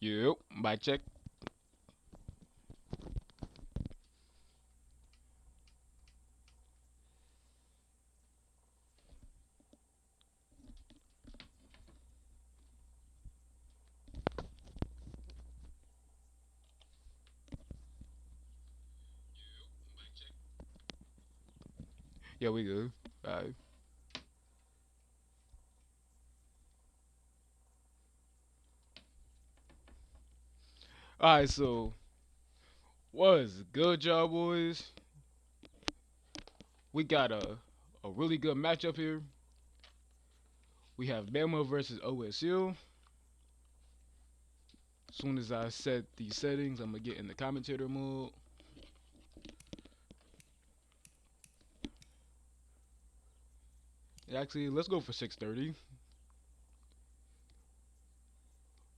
Yep, mic check. Yeah, we good. Alright. Alright, so what's good, y'all boys? We got a really good matchup here. We have Bama versus OSU. As soon as I set these settings, I'm gonna get in the commentator mode. Actually, let's go for 6:30.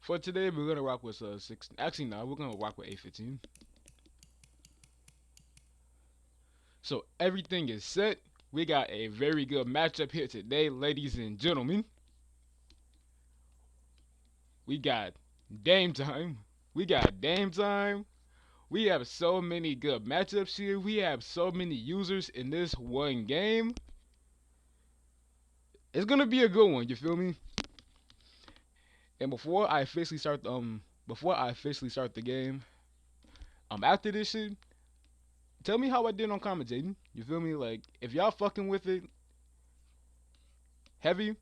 For today, we're gonna rock with six. Actually, no, we're gonna rock with 8:15. So everything is set. We got a very good matchup here today, ladies and gentlemen. We got Dame time. We got Dame time. We have so many good matchups here. We have so many users in this one game. It's gonna be a good one. You feel me? And before I officially start the game, after this shit, tell me how I did on commentating. You feel me? Like if y'all fucking with it heavy,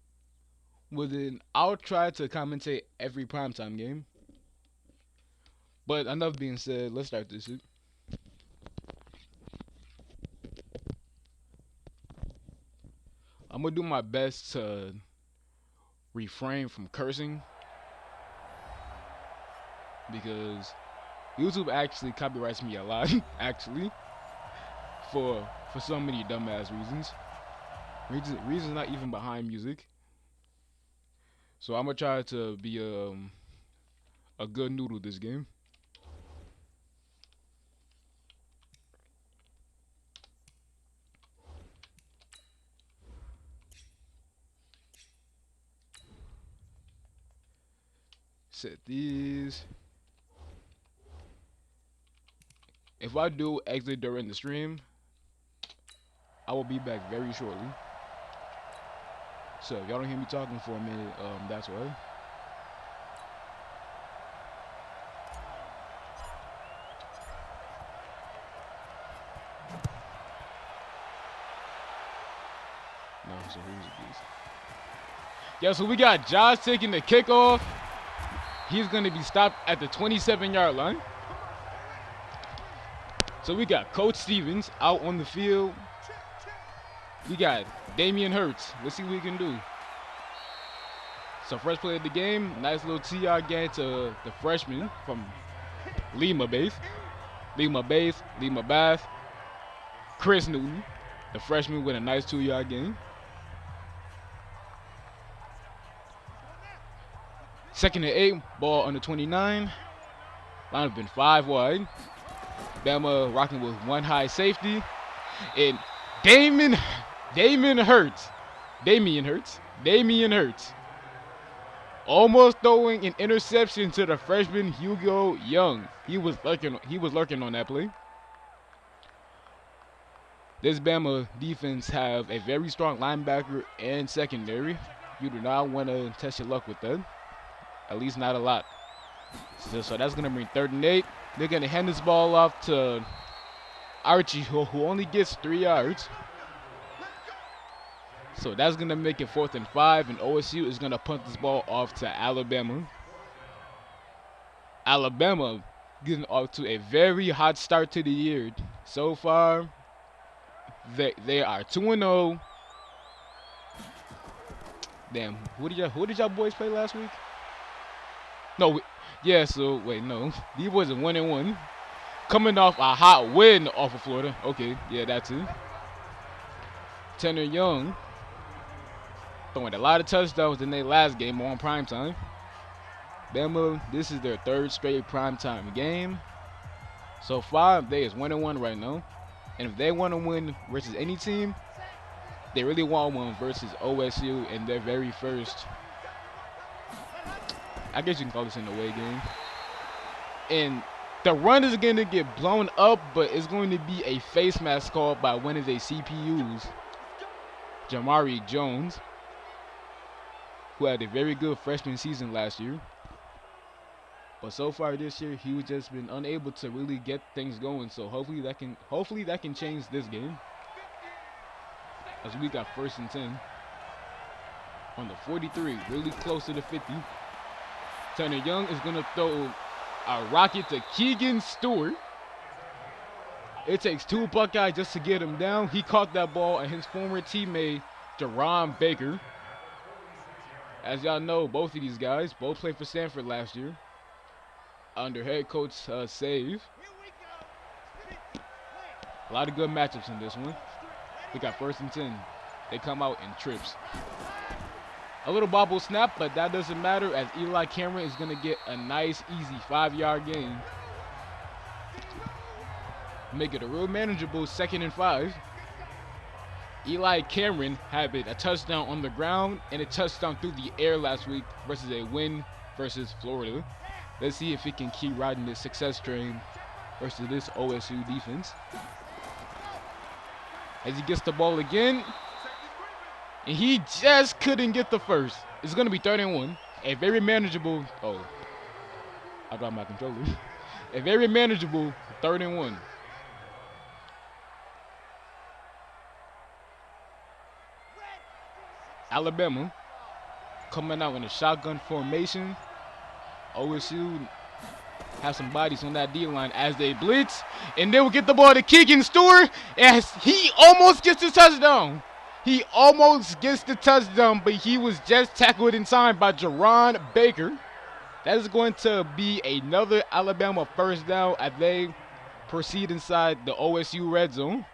well then I'll try to commentate every primetime game. But enough being said, let's start this shit. I'm gonna do my best to refrain from cursing because YouTube actually copyrights me a lot, actually, for so many dumbass reasons. Reasons not even behind music. So I'm gonna try to be a good noodle this game. Set these. If I do exit during the stream, I will be back very shortly. So if y'all don't hear me talking for a minute, that's why. No, so who's this? Yeah, so we got Josh taking the kickoff. He's gonna be stopped at the 27-yard line. So we got Coach Stevens out on the field. We got Damian Hurts. Let's see what he can do. So first play of the game, nice little TR gain to the freshman from Lima Bath. Chris Newton, the freshman with a nice 2-yard gain. Second and 8, ball under 29. Line has been 5 wide. Bama rocking with one high safety. And Damian Hurts. Almost throwing an interception to the freshman Hugo Young. He was lurking on that play. This Bama defense have a very strong linebacker and secondary. You do not want to test your luck with that. At least not a lot. So that's going to bring 3rd and 8. They're going to hand this ball off to Archie, who only gets 3 yards. So that's going to make it 4th and 5, and OSU is going to punt this ball off to Alabama. Alabama getting off to a very hot start to the year. So far, they are 2-0. Damn, who did y'all boys play last week? No, yeah. So wait, no, these boys are 1-1, coming off a hot win off of Florida. Okay, yeah, that's it. Tanner Young throwing a lot of touchdowns in their last game on primetime. Bama, this is their 3rd straight primetime game. So far, they is 1-1 right now, and if they want to win versus any team, they really want one versus OSU in their very first. I guess you can call this an away game. And the run is going to get blown up, but it's going to be a face mask called by one of their CPUs, Jamari Jones, who had a very good freshman season last year. But so far this year, he's just been unable to really get things going. So hopefully that can change this game. As we got 1st and 10 on the 43, really close to the 50. Tanner Young is gonna throw a rocket to Keegan Stewart. It takes 2 Buckeyes just to get him down. He caught that ball, and his former teammate Jerron Baker. As y'all know, both of these guys both played for Stanford last year under head coach Save. A lot of good matchups in this one. We got 1st and 10. They come out in trips. A little bobble snap, but that doesn't matter as Eli Cameron is going to get a nice, easy 5-yard gain. Make it a real manageable 2nd and 5. Eli Cameron had a touchdown on the ground and a touchdown through the air last week versus a win versus Florida. Let's see if he can keep riding this success train versus this OSU defense. As he gets the ball again, and he just couldn't get the first. It's going to be 3rd and 1. A very manageable, I dropped my controller. A very manageable 3rd and 1. Alabama coming out in a shotgun formation. OSU have some bodies on that D-line as they blitz, and they will get the ball to Keegan Stewart as he almost gets the touchdown. He almost gets the touchdown, but he was just tackled in time by Jerron Baker. That is going to be another Alabama 1st down as they proceed inside the OSU red zone.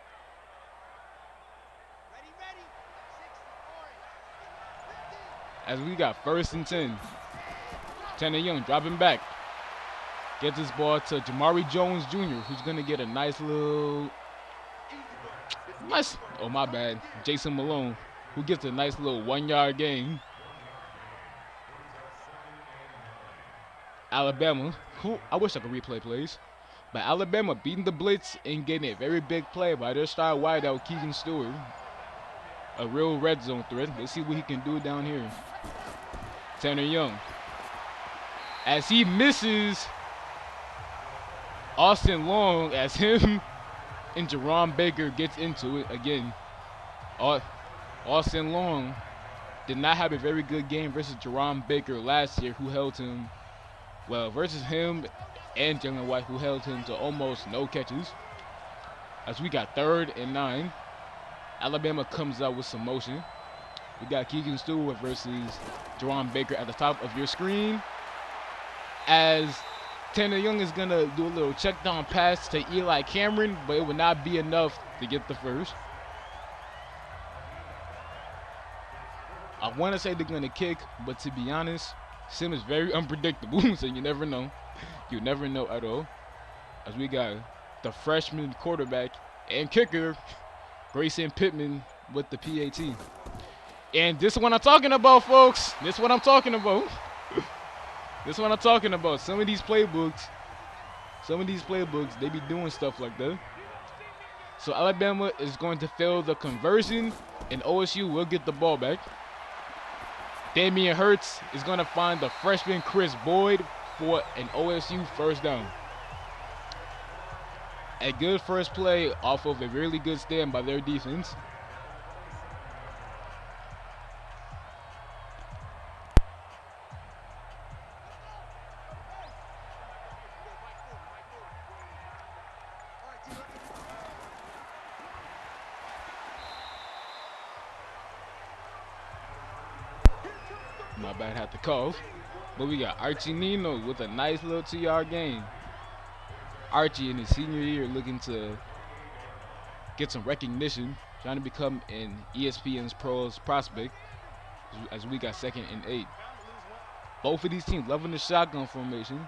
As we got 1st and 10. Tanner Young dropping back. Gets this ball to Jamari Jones Jr., who's going to get a nice, oh my bad, Jason Malone, who gets a nice little 1-yard gain. Alabama, who I wish I could replay plays, but Alabama beating the blitz and getting a very big play by their star wideout Keegan Stewart. A real red zone threat. Let's see what he can do down here. Tanner Young, as he misses Austin Long, as him and Jerron Baker gets into it again. Austin Long did not have a very good game versus Jerron Baker last year, who held him, versus him and Jalen White, who held him to almost no catches. As we got 3rd and 9. Alabama comes out with some motion. We got Keegan Stewart versus Jerron Baker at the top of your screen. As Tanner Young is going to do a little check down pass to Eli Cameron, but it would not be enough to get the first. I want to say they're going to kick, but to be honest, Sim is very unpredictable, so you never know. You never know at all. As we got the freshman quarterback and kicker, Grayson Pittman, with the PAT. And this is what I'm talking about, folks. This is what I'm talking about. This is what I'm talking about. Some of these playbooks, they be doing stuff like that. So Alabama is going to fail the conversion, and OSU will get the ball back. Damian Hurts is going to find the freshman Chris Boyd for an OSU 1st down. A good first play off of a really good stand by their defense. My bad, had to cough. But we got Archie Nino with a nice little 2-yard gain. Archie in his senior year looking to get some recognition, trying to become an ESPN's pros prospect as we got 2nd and 8. Both of these teams loving the shotgun formation.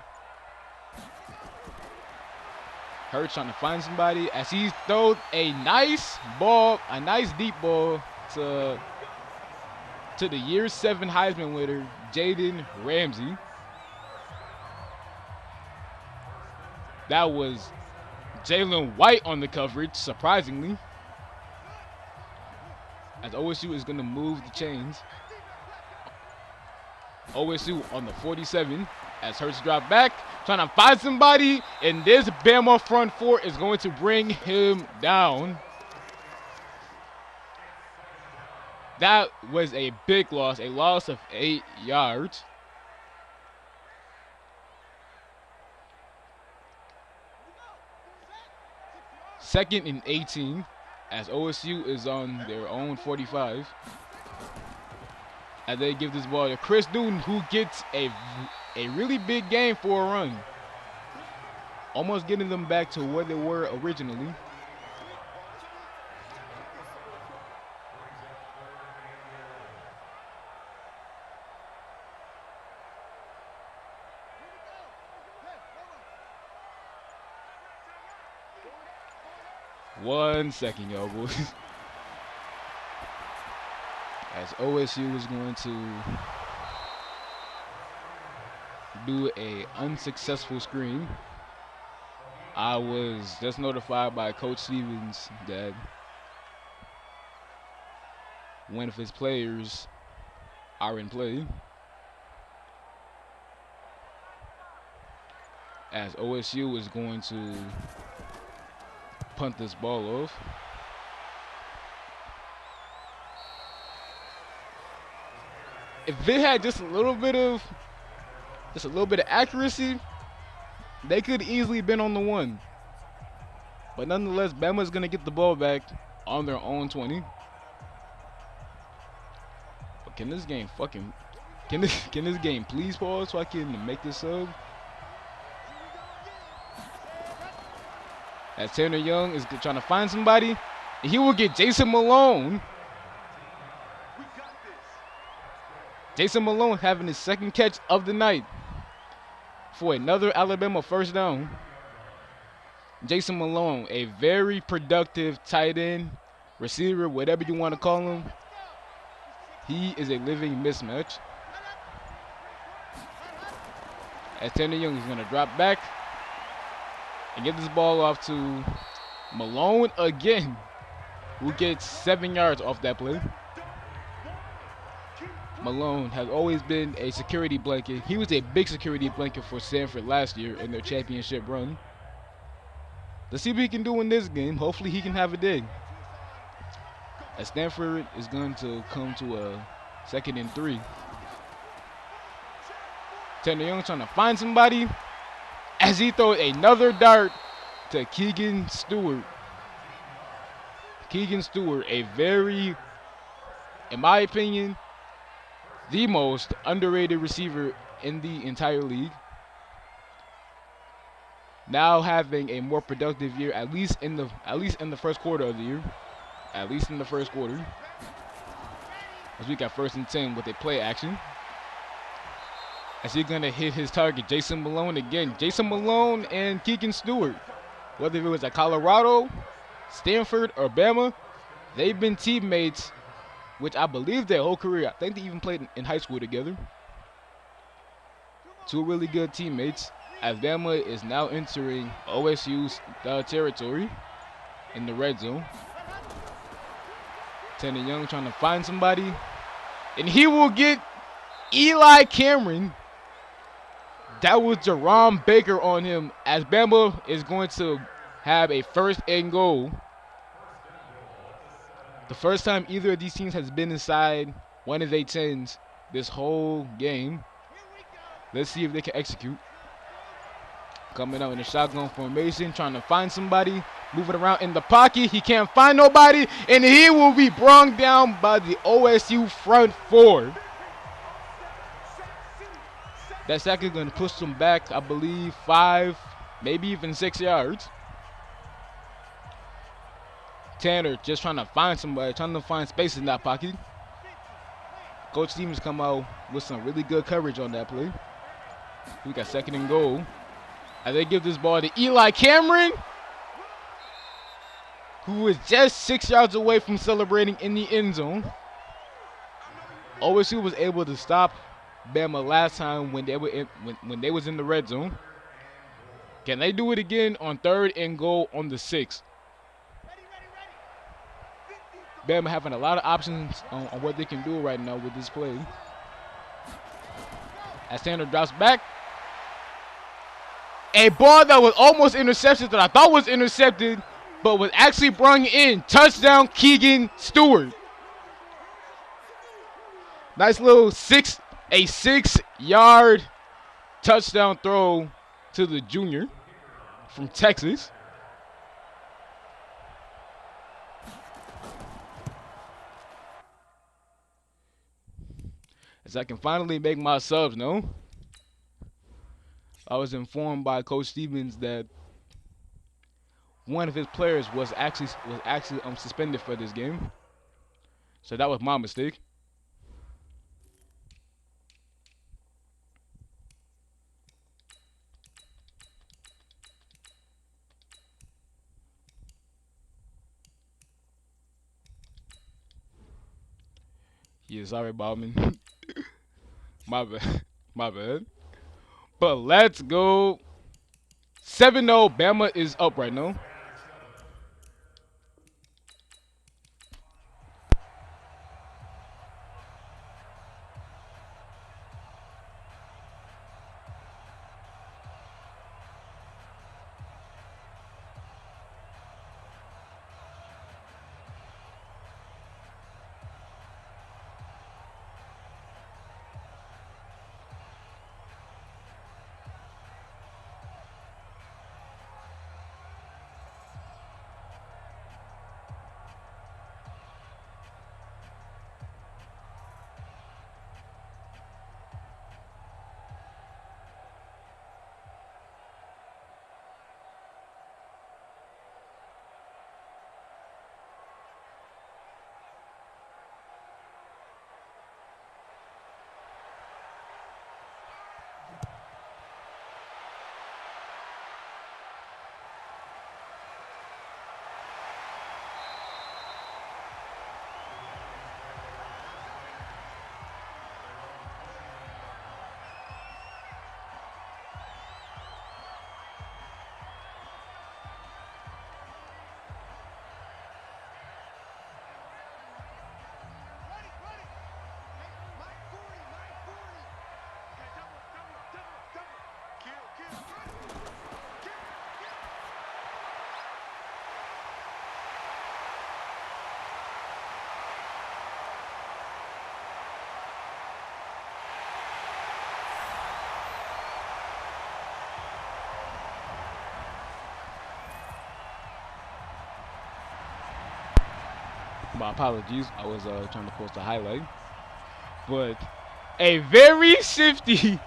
Hurts trying to find somebody as he throws a nice ball, a nice deep ball to the year 7 Heisman winner, Jaden Ramsey. That was Jalen White on the coverage, surprisingly. As OSU is going to move the chains. OSU on the 47 as Hurts drop back, trying to find somebody, and this Bama front four is going to bring him down. That was a big loss, a loss of 8 yards. Second and 18 as OSU is on their own 45. As they give this ball to Chris Newton, who gets a really big game for a run. Almost getting them back to where they were originally. One second, y'all boys. As OSU is going to do a unsuccessful screen. I was just notified by Coach Stevens that one of his players are in play. As OSU is going to punt this ball off. If they had just a little bit of accuracy, they could easily been on the one. But nonetheless, Bama's gonna get the ball back on their own 20. But can this game please pause so I can make this sub? As Tanner Young is trying to find somebody, and he will get Jason Malone. Jason Malone having his second catch of the night for another Alabama first down. Jason Malone, a very productive tight end, receiver, whatever you want to call him. He is a living mismatch. As Tanner Young is going to drop back and get this ball off to Malone again, who gets 7 yards off that play. Malone has always been a security blanket. He was a big security blanket for Stanford last year in their championship run. Let's see what he can do in this game. Hopefully he can have a dig. As Stanford is going to come to a 2nd and 3. Tanner Young trying to find somebody as he throws another dart to Keegan Stewart. Keegan Stewart, a very, in my opinion, the most underrated receiver in the entire league. Now having a more productive year, at least in the first quarter of the year. At least in the first quarter. As we got 1st and 10 with a play action. As he's gonna hit his target, Jason Malone again. Jason Malone and Keegan Stewart. Whether it was at Colorado, Stanford, or Bama, they've been teammates, which I believe their whole career. I think they even played in high school together. Two really good teammates. As Bama is now entering OSU's territory in the red zone. Tanner Young trying to find somebody. And he will get Eli Cameron. That was Jerome Baker on him, as Bama is going to have a 1st and goal. The first time either of these teams has been inside one of their 10s this whole game. Let's see if they can execute. Coming out in a shotgun formation, trying to find somebody. Moving around in the pocket. He can't find nobody. And he will be brought down by the OSU front four. That sack is going to push them back, I believe, 5, maybe even 6 yards. Tanner just trying to find somebody, trying to find space in that pocket. Coach Stevens come out with some really good coverage on that play. We got 2nd and goal. As they give this ball to Eli Cameron, who is just 6 yards away from celebrating in the end zone. OSU was able to stop Bama last time when they were when they was in the red zone. Can they do it again on 3rd and goal on the 6th? Bama having a lot of options on what they can do right now with this play. As Tanner drops back. A ball that was almost intercepted that I thought was intercepted, but was actually brought in. Touchdown, Keegan Stewart. Nice little 6-yard touchdown throw to the junior from Texas. As I can finally make my subs known. I was informed by Coach Stevens that one of his players was actually suspended for this game. So that was my mistake. Yeah, sorry, Bobman. My bad. My bad. But let's go. 7-0. Bama is up right now. My apologies. I was trying to post a highlight. But a very shifty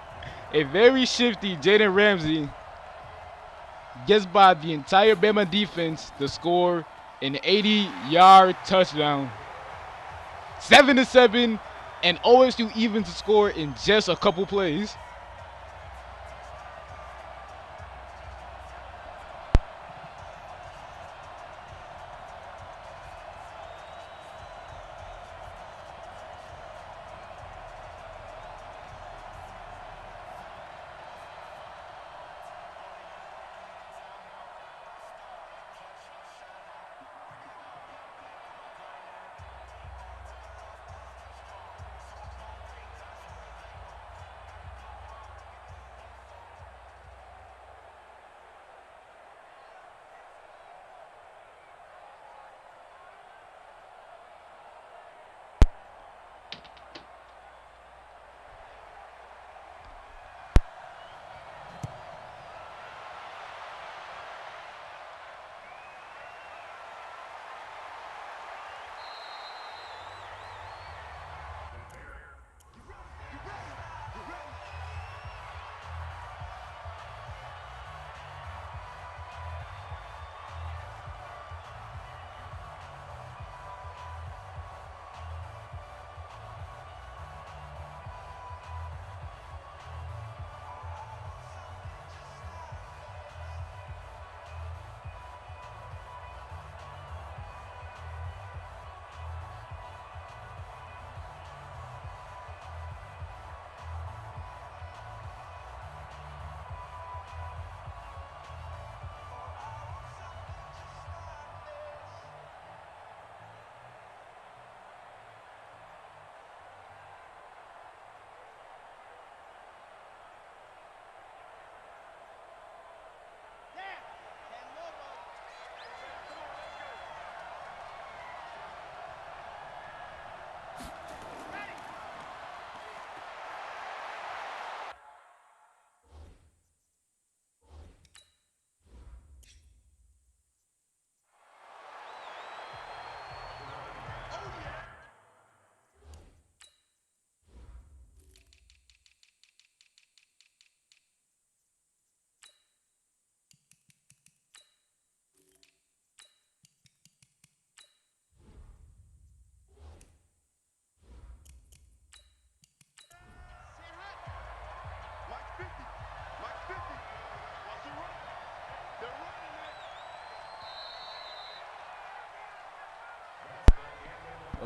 Jaden Ramsey gets by the entire Bama defense to score an 80-yard touchdown. 7-7, and OSU even to score in just a couple plays.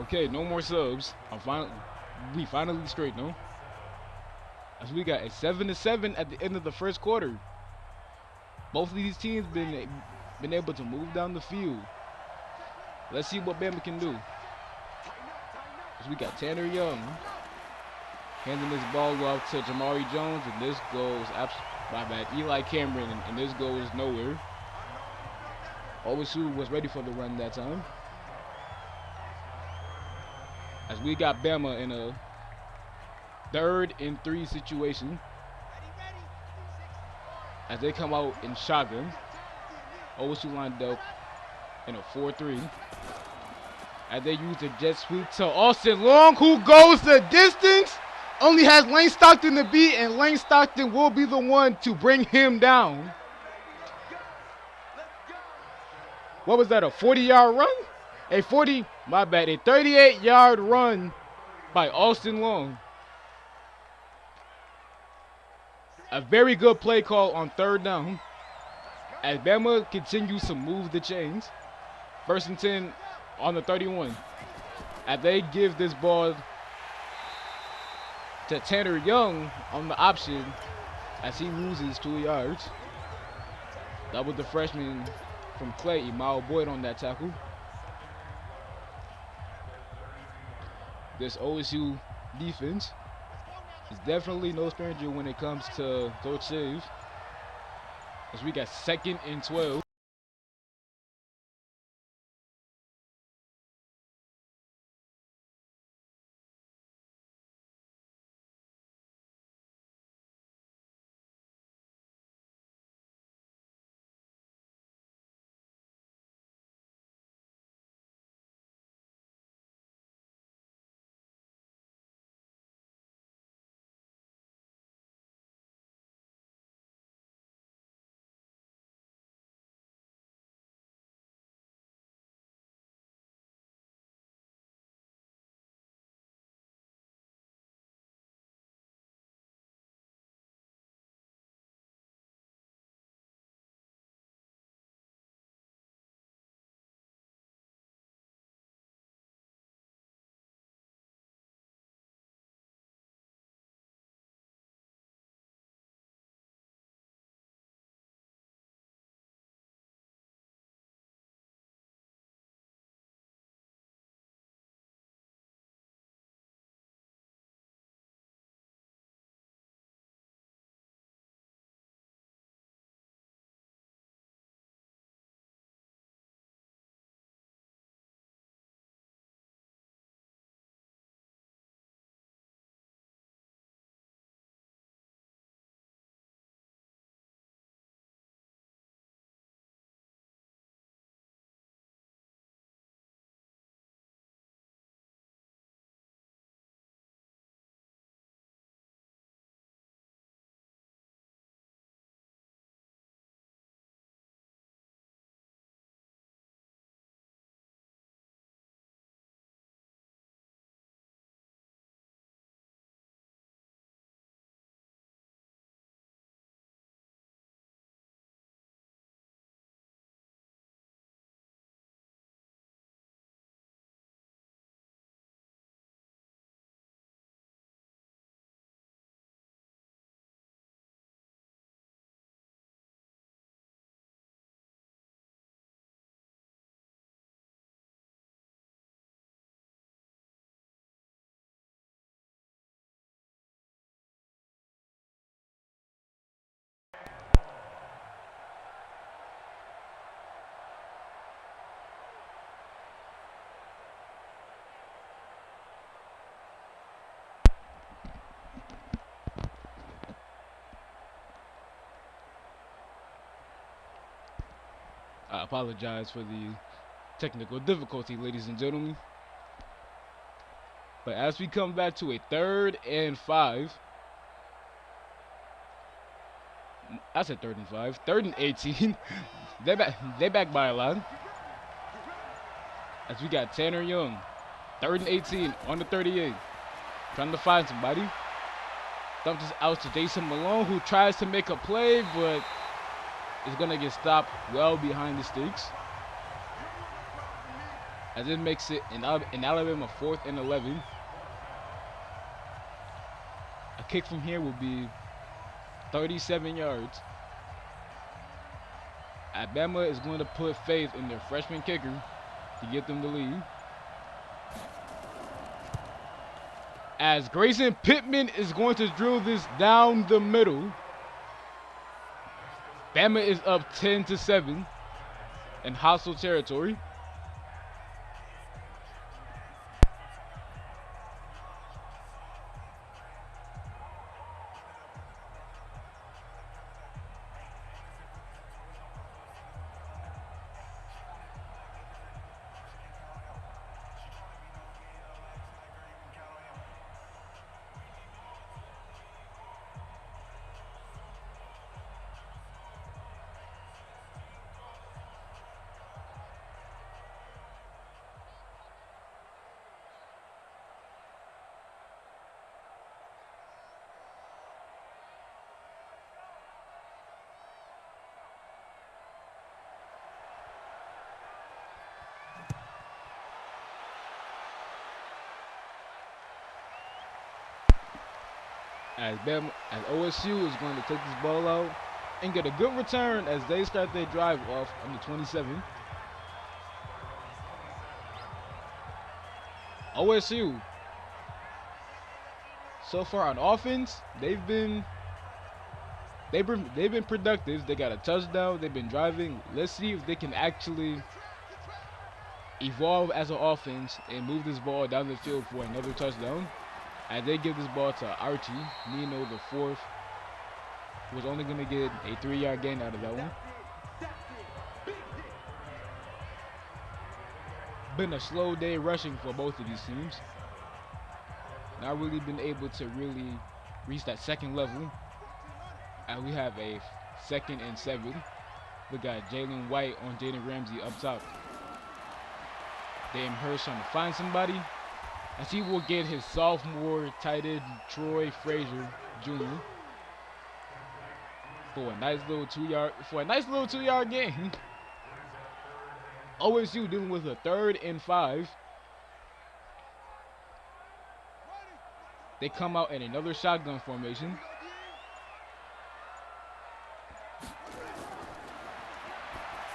Okay, no more subs. We finally straight, no? As we got a 7-7 at the end of the first quarter. Both of these teams been able to move down the field. Let's see what Bama can do. As we got Tanner Young handing this ball off to Jamari Jones, and this goes my bad, Eli Cameron, and this goes nowhere. OSU was ready for the run that time. As we got Bama in a 3rd and 3 situation. As they come out in shotgun. OSU lined up in a 4-3. As they use the jet sweep to Austin Long, who goes the distance. Only has Lane Stockton to beat, and Lane Stockton will be the one to bring him down. What was that, a 40-yard run? A 38-yard run by Austin Long. A very good play call on 3rd down. As Bama continues to move the chains. 1st and 10 on the 31. As they give this ball to Tanner Young on the option as he loses 2 yards. That was the freshman from Clay, Emile Boyd, on that tackle. This OSU defense is definitely no stranger when it comes to Coach Save. As we got 2nd and 12. I apologize for the technical difficulty, ladies and gentlemen. But as we come back to a 3rd and 5. I said 3rd and 5. 3rd and 18. They back by a lot. As we got Tanner Young. 3rd and 18 on the 38. Trying to find somebody. Dumps this out to Jason Malone, who tries to make a play, but is going to get stopped well behind the sticks. as it makes it in Alabama 4th and 11. A kick from here will be 37 yards. Alabama is going to put faith in their freshman kicker to get them the lead. As Grayson Pittman is going to drill this down the middle. Bama is up 10-7 in hostile territory. As OSU is going to take this ball out and get a good return as they start their drive off on the 27. OSU, so far on offense, they've been productive. They got a touchdown. They've been driving. Let's see if they can actually evolve as an offense and move this ball down the field for another touchdown. As they give this ball to Archie Nino, the fourth, who was only going to get a 3-yard gain out of that one. Been a slow day rushing for both of these teams. Not really been able to really reach that second level. And we have a 2nd and 7. We got Jalen White on Jaden Ramsey up top. Dame Hurst trying to find somebody. As he will get his sophomore tight end Troy Frazier Jr. for a nice little 2-yard gain. OSU dealing with a 3rd and 5. They come out in another shotgun formation.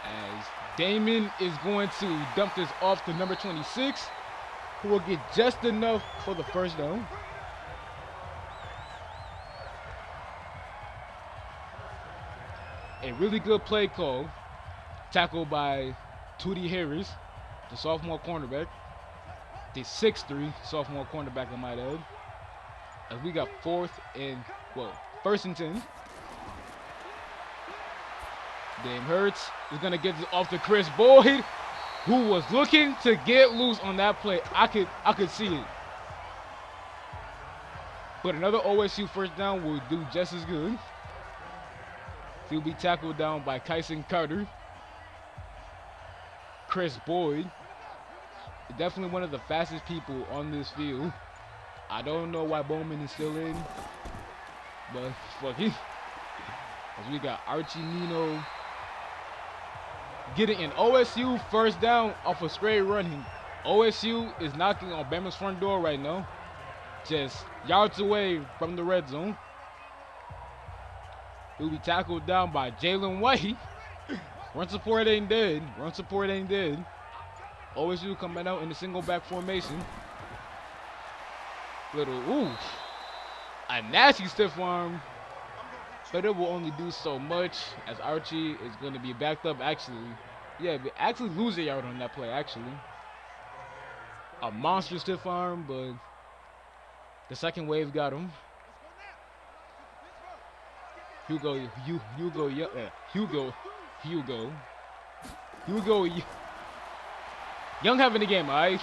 As Damon is going to dump this off to number 26. Who will get just enough for the first down. A really good play call. Tackled by Tootie Harris, the sophomore cornerback. The 6'3" sophomore cornerback, I might add. As we got 1st and 10. Dame Hurts is going to get this off to Chris Boyd, who was looking to get loose on that play. I could see it. But another OSU first down will do just as good. He'll be tackled down by Kyson Carter. Chris Boyd, definitely one of the fastest people on this field. I don't know why Bowman is still in, but fuck it. As we got Archie Nino getting an OSU first down off a straight running. OSU is knocking on Bama's front door right now, just yards away from the red zone. He'll be tackled down by Jalen White. Run support ain't dead. OSU coming out in the single back formation. A nasty stiff arm. But it will only do so much as Archie is going to be backed up actually. Yeah, but actually lose a yard on that play actually. A monster stiff arm, but the second wave got him. Hugo Young having the game, all right?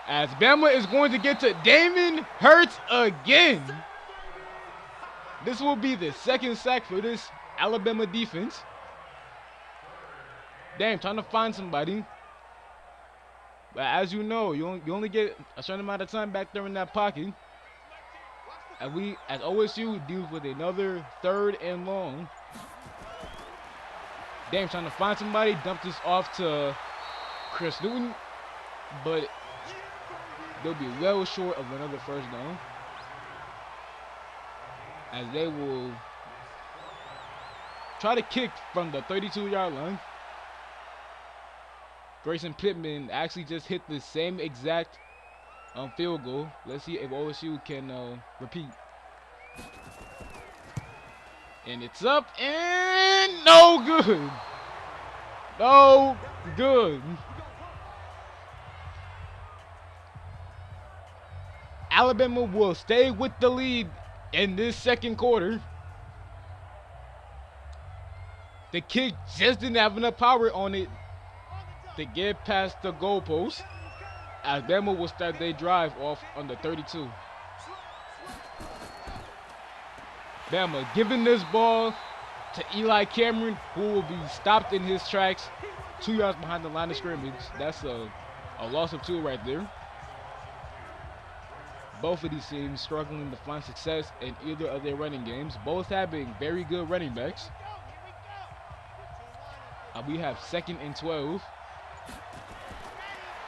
As Bama is going to get to Damon Hurts again. This will be the 2nd sack for this Alabama defense. Damn, trying to find somebody. But as you know, you only get a certain amount of time back there in that pocket. And as OSU, deals with another 3rd and long. Damn, trying to find somebody. Dump this off to Chris Newton. but they'll be well short of another first down, as they will try to kick from the 32-yard line. Grayson Pittman actually just hit the same exact field goal. Let's see if OSU can repeat. And it's up and no good. No good. Alabama will stay with the lead in this second quarter. The kick just didn't have enough power on it to get past the goalpost. Alabama will start their drive off on the 32. Bama giving this ball to Eli Cameron, who will be stopped in his tracks 2 yards behind the line of scrimmage. That's a loss of 2 right there. Both of these teams struggling to find success in either of their running games, both having very good running backs. We have 2nd and 12.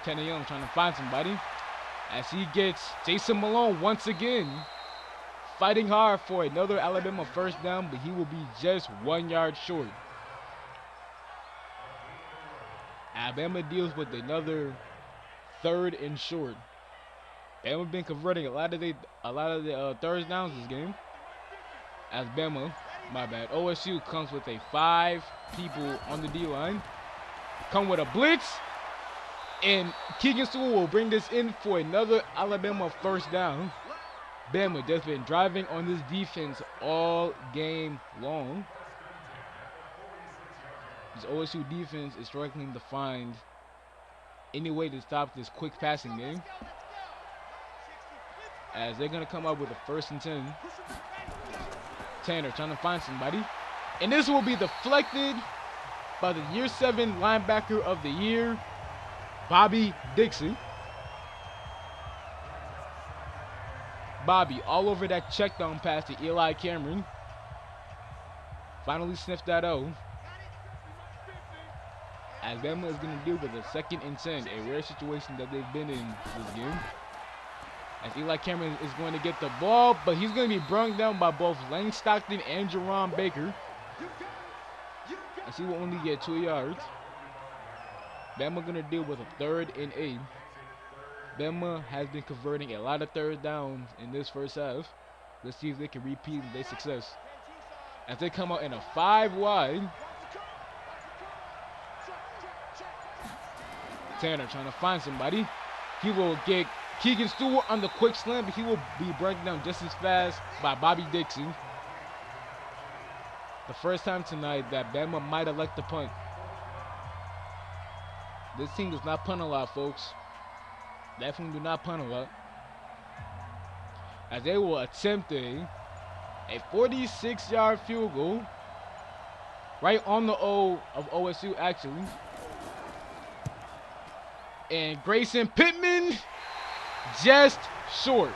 Tanner Young trying to find somebody as he gets Jason Malone once again fighting hard for another Alabama first down, but he will be just 1 yard short. Alabama deals with another 3rd and short. Bama been converting a lot of the third downs this game. As OSU comes with a 5 people on the D-line. Come with a blitz. And Keegan Stewart will bring this in for another Alabama first down. Bama just been driving on this defense all game long. This OSU defense is struggling to find any way to stop this quick passing game, as they're going to come up with a 1st and 10. Tanner trying to find somebody. And this will be deflected by the year 7 linebacker of the year, Bobby Dixon. Bobby all over that check down pass to Eli Cameron. Finally sniffed that out. Alabama is going to deal with a 2nd and 10, a rare situation that they've been in this game. As Eli Cameron is going to get the ball, but he's going to be brought down by both Lane Stockton and Jerron Baker, as he will only get 2 yards. Bama going to deal with a 3rd and 8. Bama has been converting a lot of third downs in this first half. Let's see if they can repeat their success, as they come out in a 5 wide. Tanner trying to find somebody. He will get Keegan Stewart on the quick slant, but he will be brought down just as fast by Bobby Dixon. The first time tonight that Bama might elect to punt. This team does not punt a lot, folks. Definitely do not punt a lot. As they will attempt a 46-yard field goal right on the O of OSU, actually. And Grayson Pittman just short.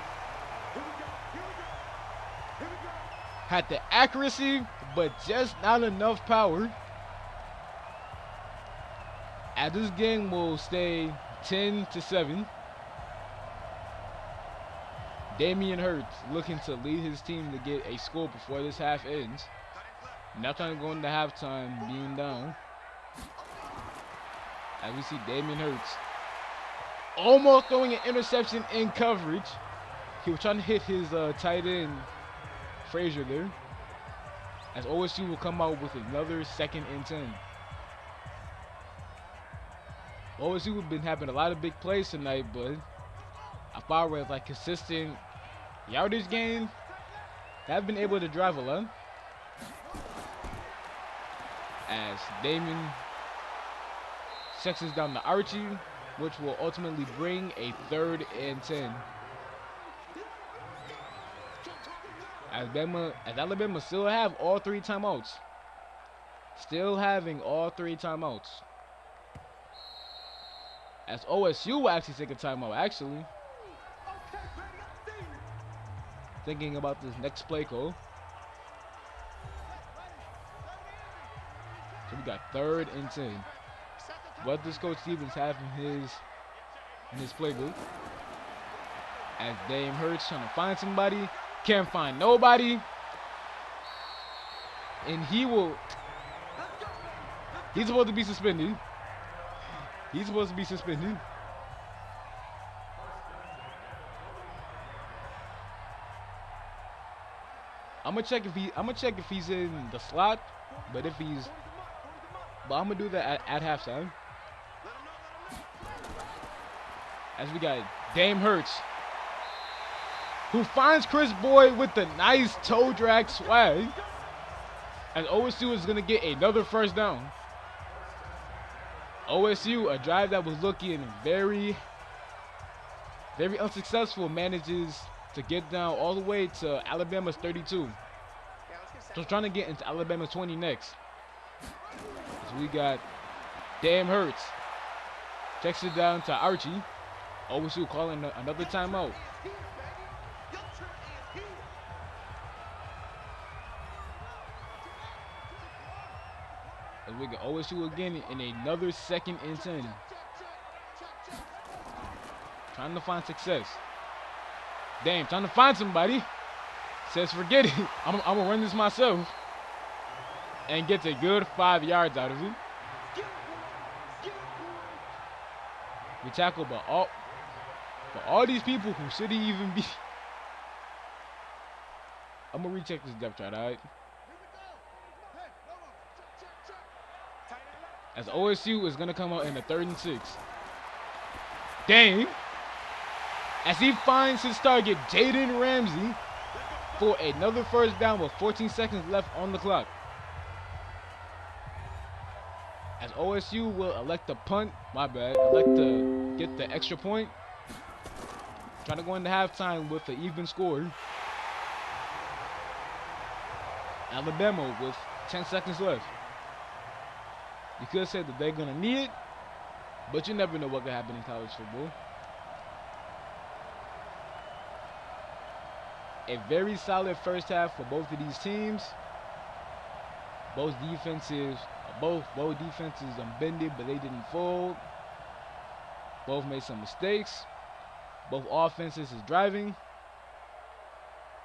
Had the accuracy, but just not enough power. As this game will stay 10-7. Damian Hurts looking to lead his team to get a score before this half ends. Not trying to go into halftime being down. As we see Damian Hurts almost throwing an interception in coverage. He was trying to hit his tight end, Frazier, there. As OSU will come out with another 2nd and 10. OSU have been having a lot of big plays tonight, but as far as like consistent yardage gains, they have been able to drive a lot. As Damon checks us down to Archie, which will ultimately bring a 3rd and 10. As Alabama still have all 3 timeouts. Still having all 3 timeouts. As OSU will actually take a timeout, actually. Thinking about this next play call. So we got 3rd and 10. What does Coach Stevens have in his in his playbook. As Dame Hurts trying to find somebody, can't find nobody, and he's supposed to be suspended. He's supposed to be suspended. I'm gonna check if he's in the slot, but I'm gonna do that at halftime. As we got Dame Hurts, who finds Chris Boyd with the nice toe drag swag, and OSU is gonna get another first down. OSU, a drive that was looking very, very unsuccessful, manages to get down all the way to Alabama's 32. So trying to get into Alabama's 20 next. So we got Dame Hurts. Checks it down to Archie. OSU calling another timeout. As we got OSU again in another 2nd and 10. Trying to find success. Dame trying to find somebody. Says forget it. I'm gonna run this myself. And gets a good 5 yards out of it. We tackle for all these people who shouldn't even be. I'm gonna recheck this depth chart, alright? As OSU is gonna come out in the 3rd and 6. Dame, as he finds his target, Jaden Ramsey, for another first down with 14 seconds left on the clock. As OSU will elect to punt, elect to get the extra point. Trying to go into halftime with an even score. Alabama with 10 seconds left. You could say that they're going to need it, but you never know what could happen in college football. A very solid first half for both of these teams. Both defenses unbended, but they didn't fold. Both made some mistakes. Both offenses is driving.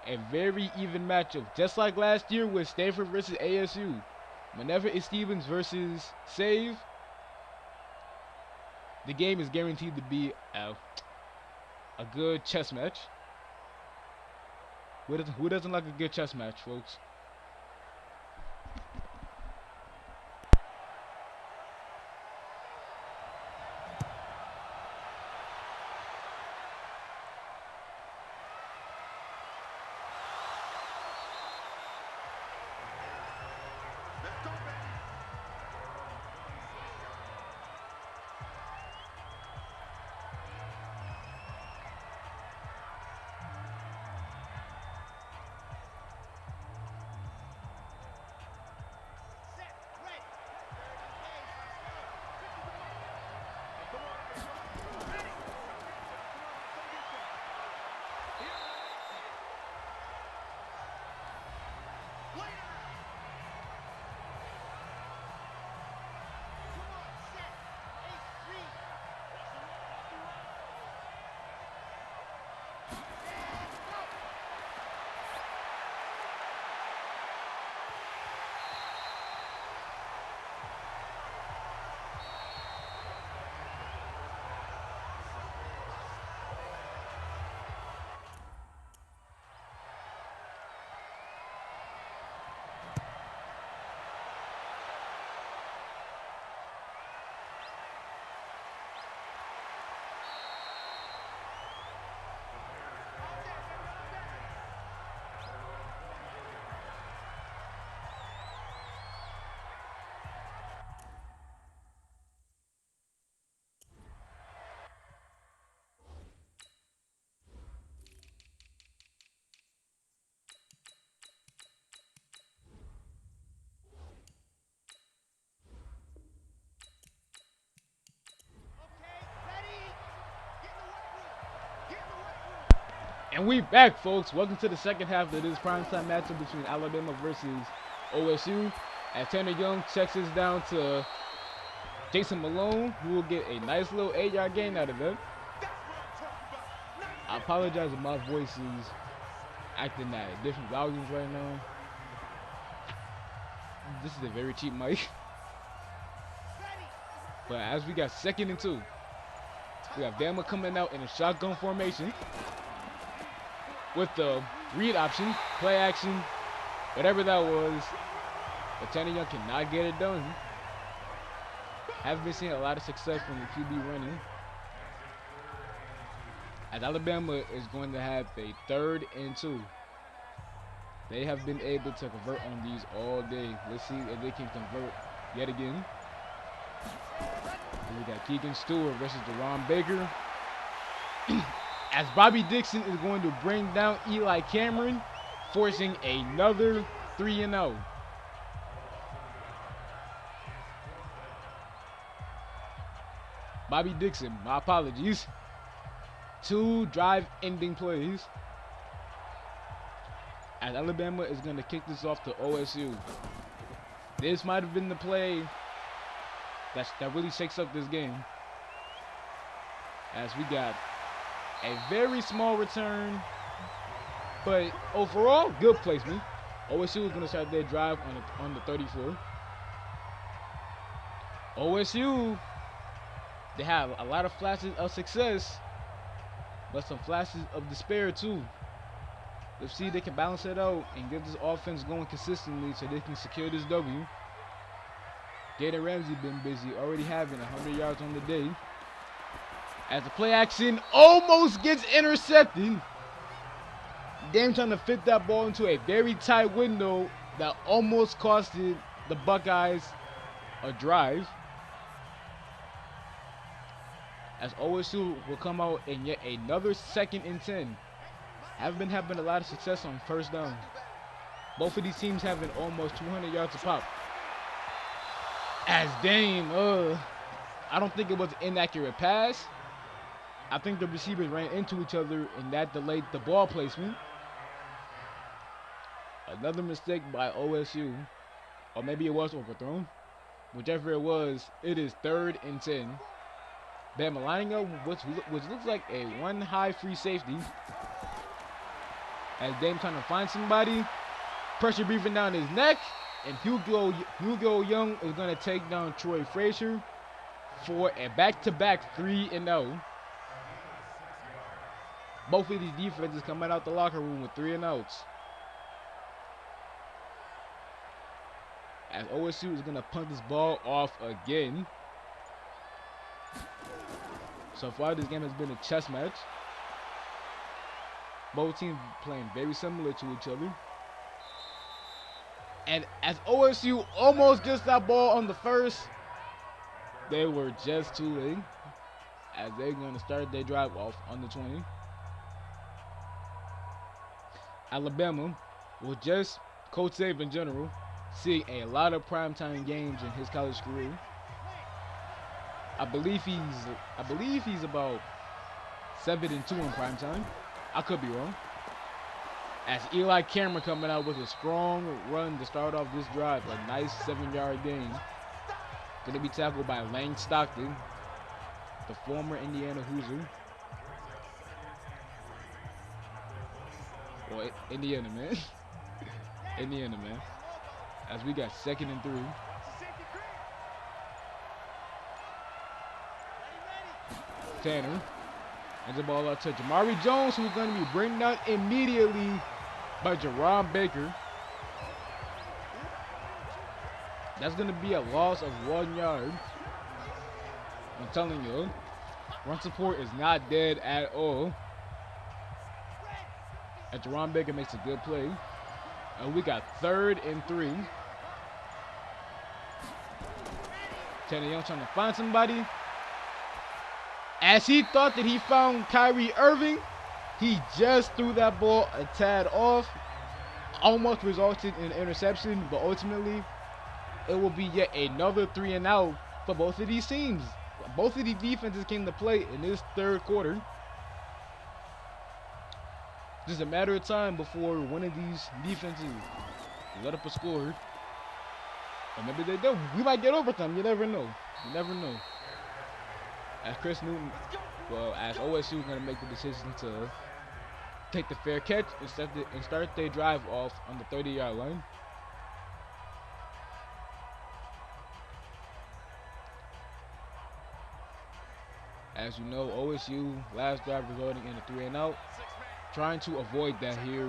A very even matchup, just like last year with Stanford versus ASU. Whenever it's Stevens versus Save, the game is guaranteed to be a good chess match. Who doesn't like a good chess match, folks? And we back, folks. Welcome to the second half of this primetime matchup between Alabama versus OSU. As Tanner Young checks this down to Jason Malone, who will get a nice little 8-yard gain out of it. I apologize if my voice is acting at different volumes right now. This is a very cheap mic. But as we got 2nd and 2, we have Bama coming out in a shotgun formation with the read option, play action, whatever that was. But Tanner Young cannot get it done. Haven't been seeing a lot of success from the QB running. As Alabama is going to have a 3rd and 2. They have been able to convert on these all day. Let's see if they can convert yet again. And we got Keegan Stewart versus Deron Baker. As Bobby Dixon is going to bring down Eli Cameron, forcing another 3-0. Bobby Dixon, my apologies. 2 drive-ending plays. As Alabama is going to kick this off to OSU. This might have been the play that really shakes up this game. As we got a very small return, but overall, good placement. OSU is going to start their drive on the 34. OSU, they have a lot of flashes of success, but some flashes of despair too. Let's see if they can balance it out and get this offense going consistently so they can secure this W. Jalen Ramsey been busy, already having 100 yards on the day. As the play action almost gets intercepted. Dame trying to fit that ball into a very tight window that almost costed the Buckeyes a drive. As OSU will come out in yet another 2nd and 10. Haven't been having a lot of success on 1st down. Both of these teams having almost 200 yards a pop. As Dame, I don't think it was an inaccurate pass. I think the receivers ran into each other and that delayed the ball placement. Another mistake by OSU. Or maybe it was overthrown. Whichever it was, it is 3rd and 10. Bama lining up which looks like a 1 high free safety. As Dame trying to find somebody. Pressure breathing down his neck. And Hugo Young is going to take down Troy Frazier for a back-to-back 3-0. Both of these defenses coming out the locker room with 3-and-outs. As OSU is going to punt this ball off again. So far, this game has been a chess match. Both teams playing very similar to each other. And as OSU almost gets that ball on the 1st, they were just too late. As they're going to start their drive off on the 20. Alabama, with just Coach Saban in general, seeing a lot of primetime games in his college career. I believe he's about 7-2 in primetime. I could be wrong. As Eli Cameron coming out with a strong run to start off this drive, a nice 7-yard gain. Going to be tackled by Lane Stockton, the former Indiana Hoosier. Boy, Indiana, man. Indiana, man. As we got 2nd and 3. Tanner. And the ball out to Jamari Jones, who's going to be bringing down immediately by Deron Baker. That's going to be a loss of 1 yard. I'm telling you, run support is not dead at all. And Deron Baker makes a good play. And we got 3rd and 3. Tanner Young trying to find somebody. As he thought that he found Kyrie Irving, he just threw that ball a tad off. Almost resulted in an interception, but ultimately, it will be yet another 3-and-out for both of these teams. Both of these defenses came to play in this 3rd quarter. Just a matter of time before one of these defenses let up a score. Or maybe they don't. We might get overtime. You never know. You never know. As Chris Newton Well, as OSU is going to make the decision to take the fair catch and start their drive off on the 30-yard line. As you know, OSU last drive resulting in a 3-and-out. Trying to avoid that here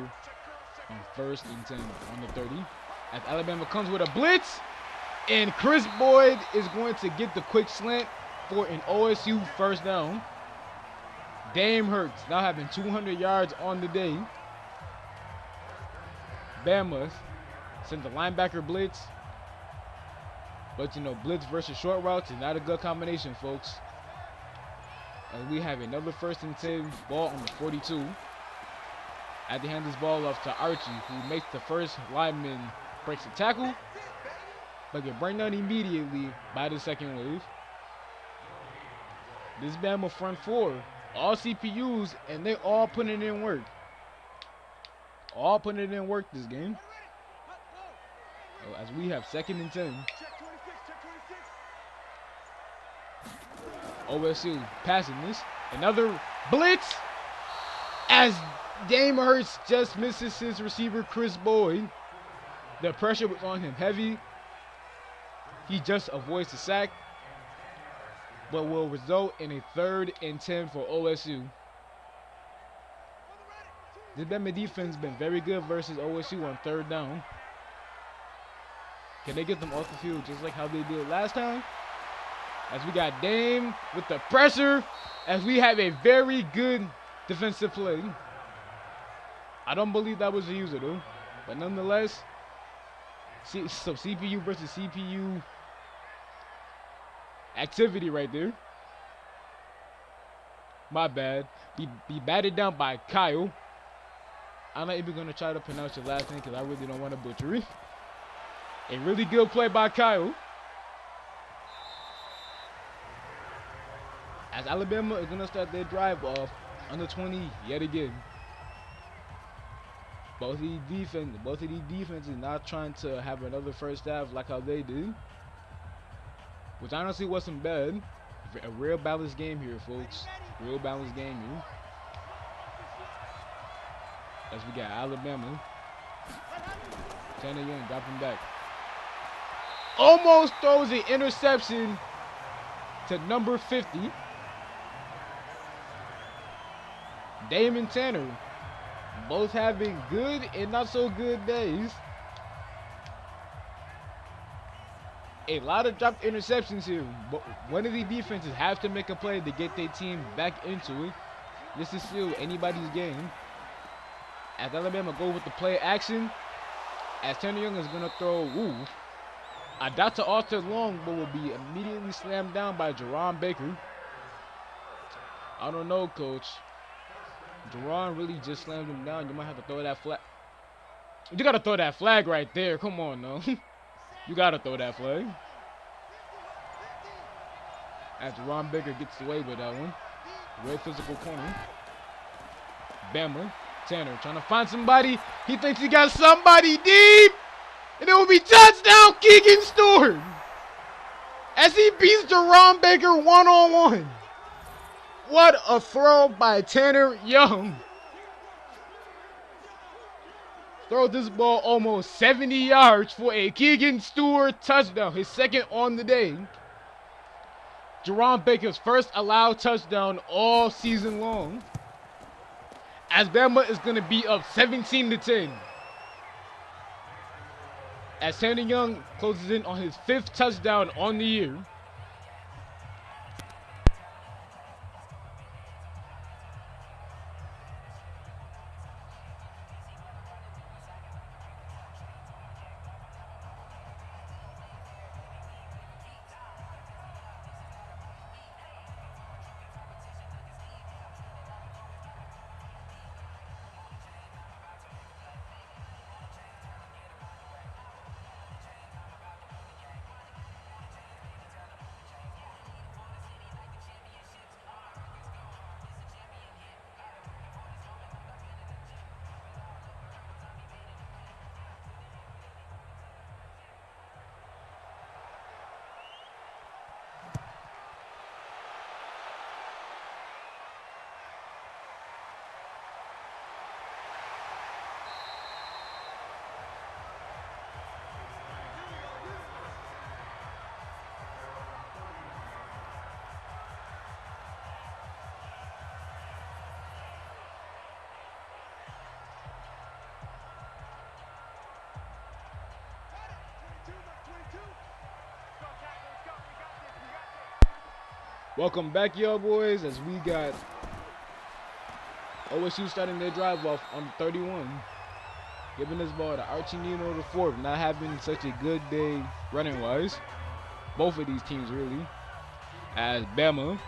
on 1st and 10 on the 30. As Alabama comes with a blitz, and Chris Boyd is going to get the quick slant for an OSU first down. Dame Hurts now having 200 yards on the day. Bama sends a linebacker blitz. But, you know, blitz versus short routes is not a good combination, folks. And we have another 1st and 10, ball on the 42. As they hand this ball off to Archie, who makes the first lineman breaks the tackle, but get burned down immediately by the second wave. This Bama front four, all CPUs, and they all putting in work. All putting in work this game. As we have 2nd and 10. OSU passing this. Another blitz as Dame Hurts just misses his receiver, Chris Boyd. The pressure was on him heavy. He just avoids the sack, but will result in a 3rd and 10 for OSU. The Bama defense has been very good versus OSU on 3rd down. Can they get them off the field just like how they did last time? As we got Dame with the pressure, as we have a very good defensive play. I don't believe that was a user though, but nonetheless, so CPU versus CPU activity right there. My bad. Be batted down by Kyle. I'm not even gonna try to pronounce your last name because I really don't want to butcher it. A really good play by Kyle. As Alabama is gonna start their drive off under 20 yet again. Both of these defenses not trying to have another first half like how they did, which honestly wasn't bad. A real balanced game here, folks. Real balanced game here. As we got Alabama. Tanner Young dropping back. Almost throws an interception to number 50. Dame and Tanner both having good and not so good days. A lot of dropped interceptions here, but one of the defenses have to make a play to get their team back into it. This is still anybody's game. As Alabama go with the play action, as Tanner Young is going to throw a dot to Arthur Long, but will be immediately slammed down by Jerron Baker. I don't know, coach. Jerron really just slammed him down. You might have to throw that flag. You got to throw that flag right there. Come on, no. You got to throw that flag. As Jerron Baker gets away with that one. Red physical corner. Bama. Tanner trying to find somebody. He thinks he got somebody deep. And it will be touchdown Keegan Stewart. As he beats Jerron Baker one-on-one. What a throw by Tanner Young. Throw this ball almost 70 yards for a Keegan Stewart touchdown. His 2nd on the day. Jerron Baker's first allowed touchdown all season long. As Bama is going to be up 17-10. As Tanner Young closes in on his 5th touchdown on the year. Welcome back, y'all boys, as we got OSU starting their drive off on 31. Giving this ball to Archie Nino the fourth, not having such a good day running wise. Both of these teams really. As Bama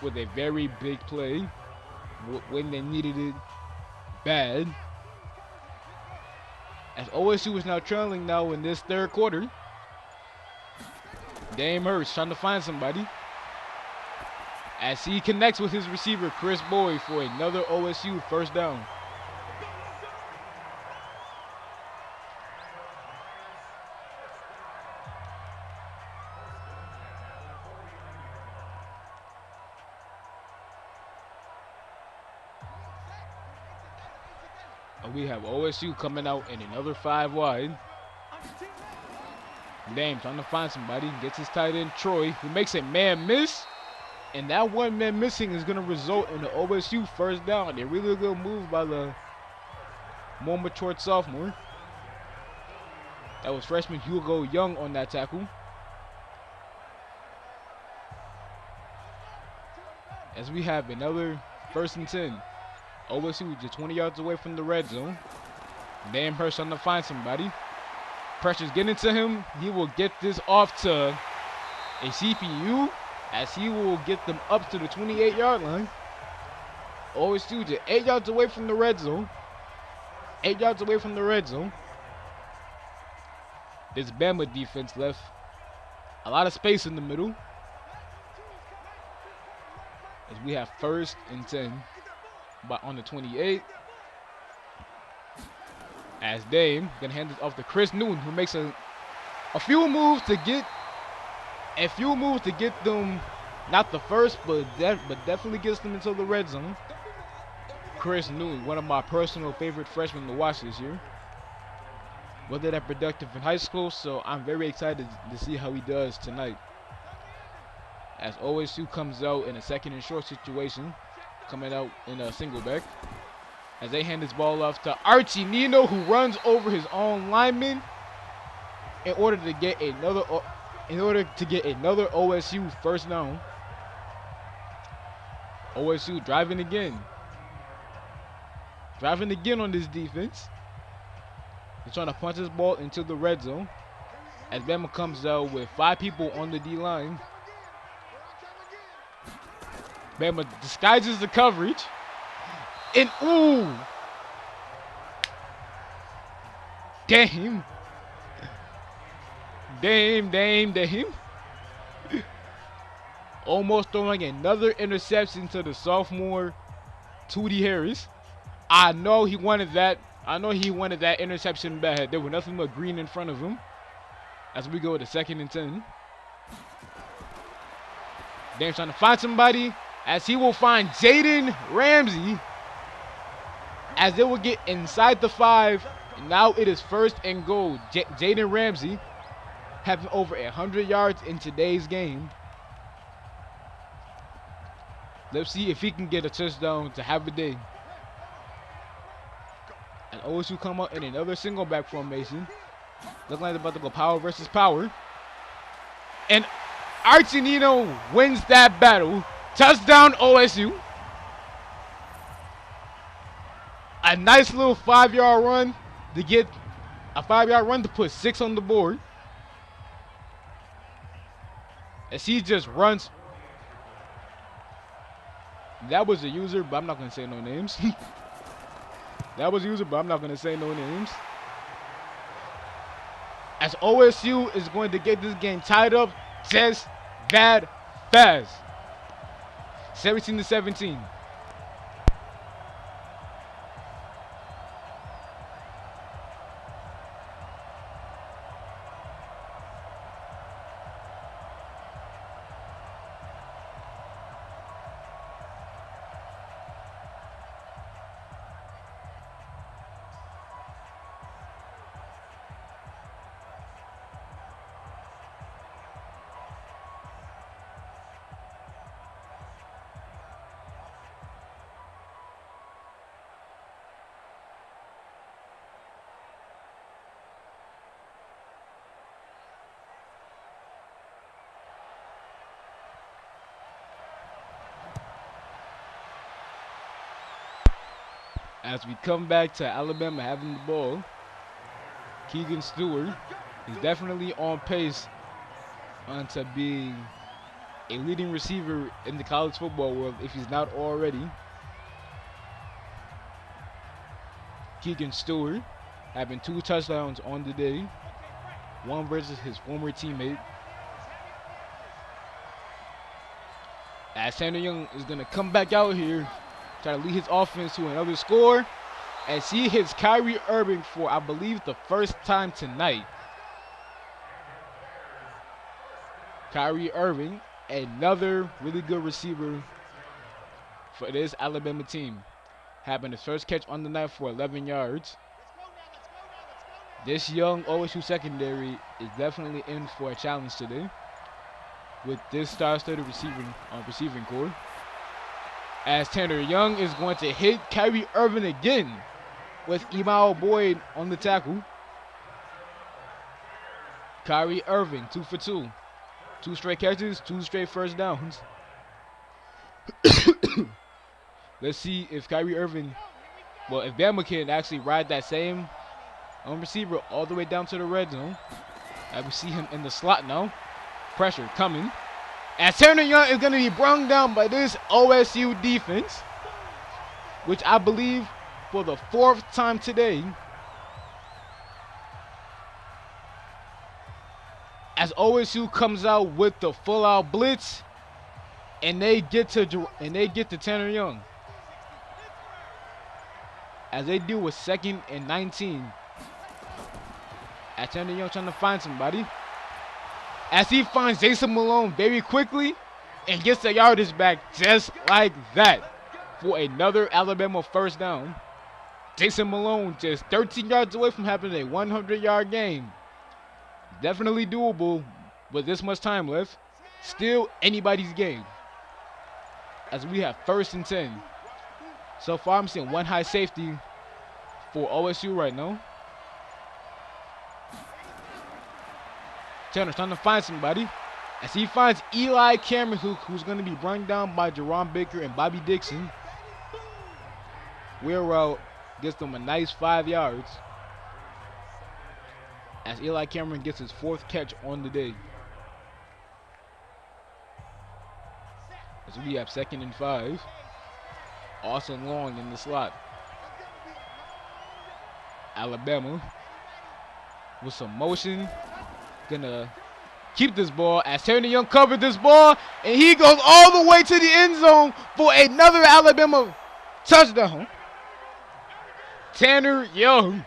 with a very big play when they needed it bad. As OSU is now trailing now in this third quarter. Dame Hurst trying to find somebody. As he connects with his receiver, Chris Boyd, for another OSU first down. And we have OSU coming out in another 5 wide. Dame trying to find somebody. Gets his tight end, Troy, who makes a man miss. And that one man missing is going to result in the OSU first down. A really good move by the more matured sophomore. That was freshman Hugo Young on that tackle. As we have another 1st and 10. OSU just 20 yards away from the red zone. Dame Hurst trying to find somebody. Pressure's getting to him. He will get this off to a CPU. As he will get them up to the 28-yard line. OSU just 8 yards away from the red zone. 8 yards away from the red zone. This Bama defense left a lot of space in the middle. As we have 1st and 10 but on the 28. As Dame gonna hand it off to Chris Newton, who makes a few moves to get them, not the first, but definitely gets them into the red zone. Chris Newton, one of my personal favorite freshmen to watch this year. Wasn't that productive in high school, so I'm very excited to see how he does tonight. As OSU comes out in a 2nd and short situation, coming out in a single back. As they hand this ball off to Archie Nino, who runs over his own lineman in order to get another OSU first down. OSU driving again. Driving again on this defense. He's trying to punch this ball into the red zone. As Bama comes out with 5 people on the D-line. Bama disguises the coverage. And ooh! Damn. Almost throwing another interception to the sophomore Tootie Harris. I know he wanted that. I know he wanted that interception bad. There was nothing but green in front of him. As we go to 2nd and 10. Dame's trying to find somebody. As he will find Jaden Ramsey. As they will get inside the 5. Now it is 1st and goal. Jaden Ramsey having over 100 yards in today's game. Let's see if he can get a touchdown to have a day. And OSU come out in another single back formation. Looking like they're about to go power versus power. And Archie Nino wins that battle. Touchdown OSU. A nice little 5-yard run to get a 5-yard run to put 6 on the board. As he just runs. That was a user, but I'm not going to say no names. That was a user, but I'm not going to say no names. As OSU is going to get this game tied up just that fast. 17-17. As we come back to Alabama having the ball, Keegan Stewart is definitely on pace onto being a leading receiver in the college football world if he's not already. Keegan Stewart having 2 touchdowns on the day, one versus his former teammate. As Tanner Young is going to come back out here, try to lead his offense to another score. As he hits Kyrie Irving for, I believe, the first time tonight. Kyrie Irving, another really good receiver for this Alabama team, having his first catch on the night for 11 yards. This young OSU secondary is definitely in for a challenge today with this star-studded receiving core. As Tanner Young is going to hit Kyrie Irving again with Emile Boyd on the tackle. Kyrie Irving, 2 for 2. 2 straight catches, 2 straight first downs. Let's see if Kyrie Irving, if Bama can actually ride that same receiver all the way down to the red zone. As we see him in the slot now. Pressure coming. As Tanner Young is going to be brung down by this OSU defense, which I believe for the 4th time today. As OSU comes out with the full-out blitz, and they get to Tanner Young. As they do with 2nd and 19. As Tanner Young trying to find somebody. As he finds Jason Malone very quickly and gets the yardage back just like that for another Alabama first down. Jason Malone just 13 yards away from having a 100-yard game. Definitely doable with this much time left. Still anybody's game. As we have 1st and 10. So far I'm seeing 1 high safety for OSU right now. Tanner's trying to find somebody. As he finds Eli Cameron, who's going to be run down by Jerron Baker and Bobby Dixon. Wheel route gets them a nice 5 yards. As Eli Cameron gets his 4th catch on the day. As we have 2nd and 5. Austin Long in the slot. Alabama with some motion. Gonna keep this ball as Tanner Young covered this ball. And he goes all the way to the end zone for another Alabama touchdown. Tanner Young,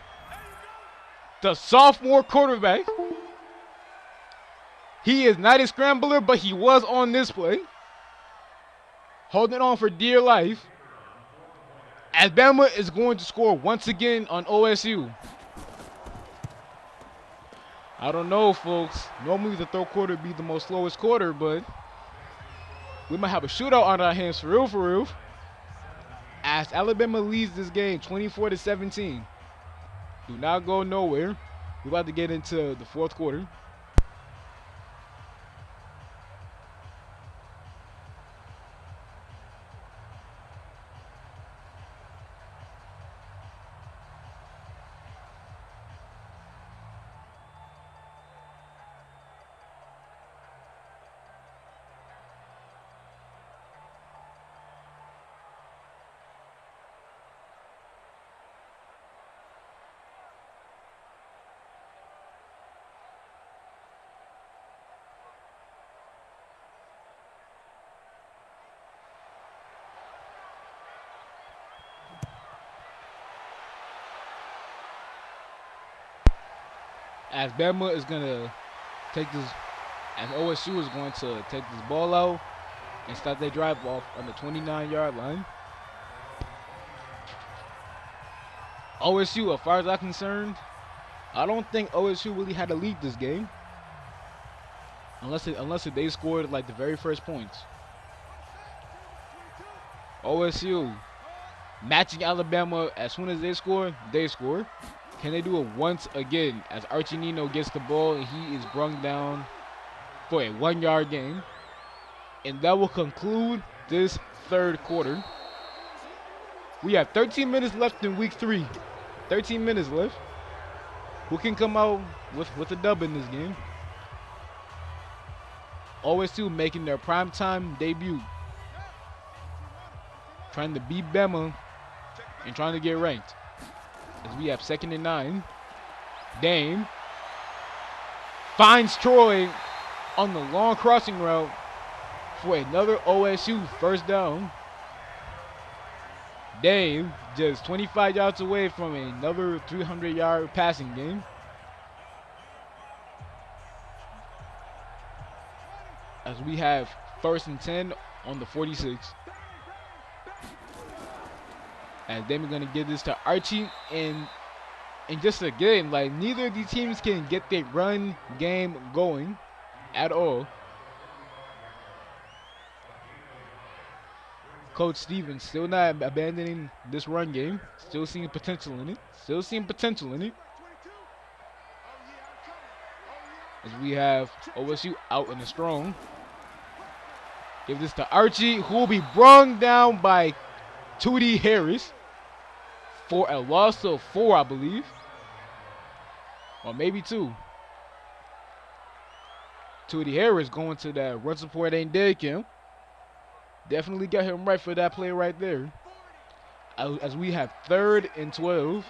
the sophomore quarterback. He is not a scrambler, but he was on this play. Holding on for dear life. As Bama is going to score once again on OSU. I don't know, folks. Normally the 3rd quarter be the most slowest quarter, but we might have a shootout on our hands for real. As Alabama leads this game 24-17. Do not go nowhere. We're about to get into the 4th quarter. As Bama is going to take this, as OSU is going to take this ball out and start their drive off on the 29-yard line. OSU, as far as I'm concerned, I don't think OSU really had to lead this game. Unless they scored like the very first points. OSU matching Alabama as soon as they score, they score. Can they do it once again as Archie Nino gets the ball and he is brung down for a 1-yard gain? And that will conclude this 3rd quarter. We have 13 minutes left in week 3. 13 minutes left. Who can come out with a dub in this game? OSU making their primetime debut. Trying to beat Bama and trying to get ranked. As we have 2nd and 9. Dame finds Troy on the long crossing route for another OSU first down. Dame just 25 yards away from another 300-yard passing game. As we have 1st and 10 on the 46. And then we're going to give this to Archie. And just again, like, neither of these teams can get their run game going at all. Coach Stevens still not abandoning this run game. Still seeing potential in it. As we have OSU out in the strong. Give this to Archie, who will be brung down by Tootie Harris for a loss of 4, I believe. Or maybe 2. Tootie Harris going to that run support ain't dead camp. Definitely got him right for that play right there. As we have 3rd and 12.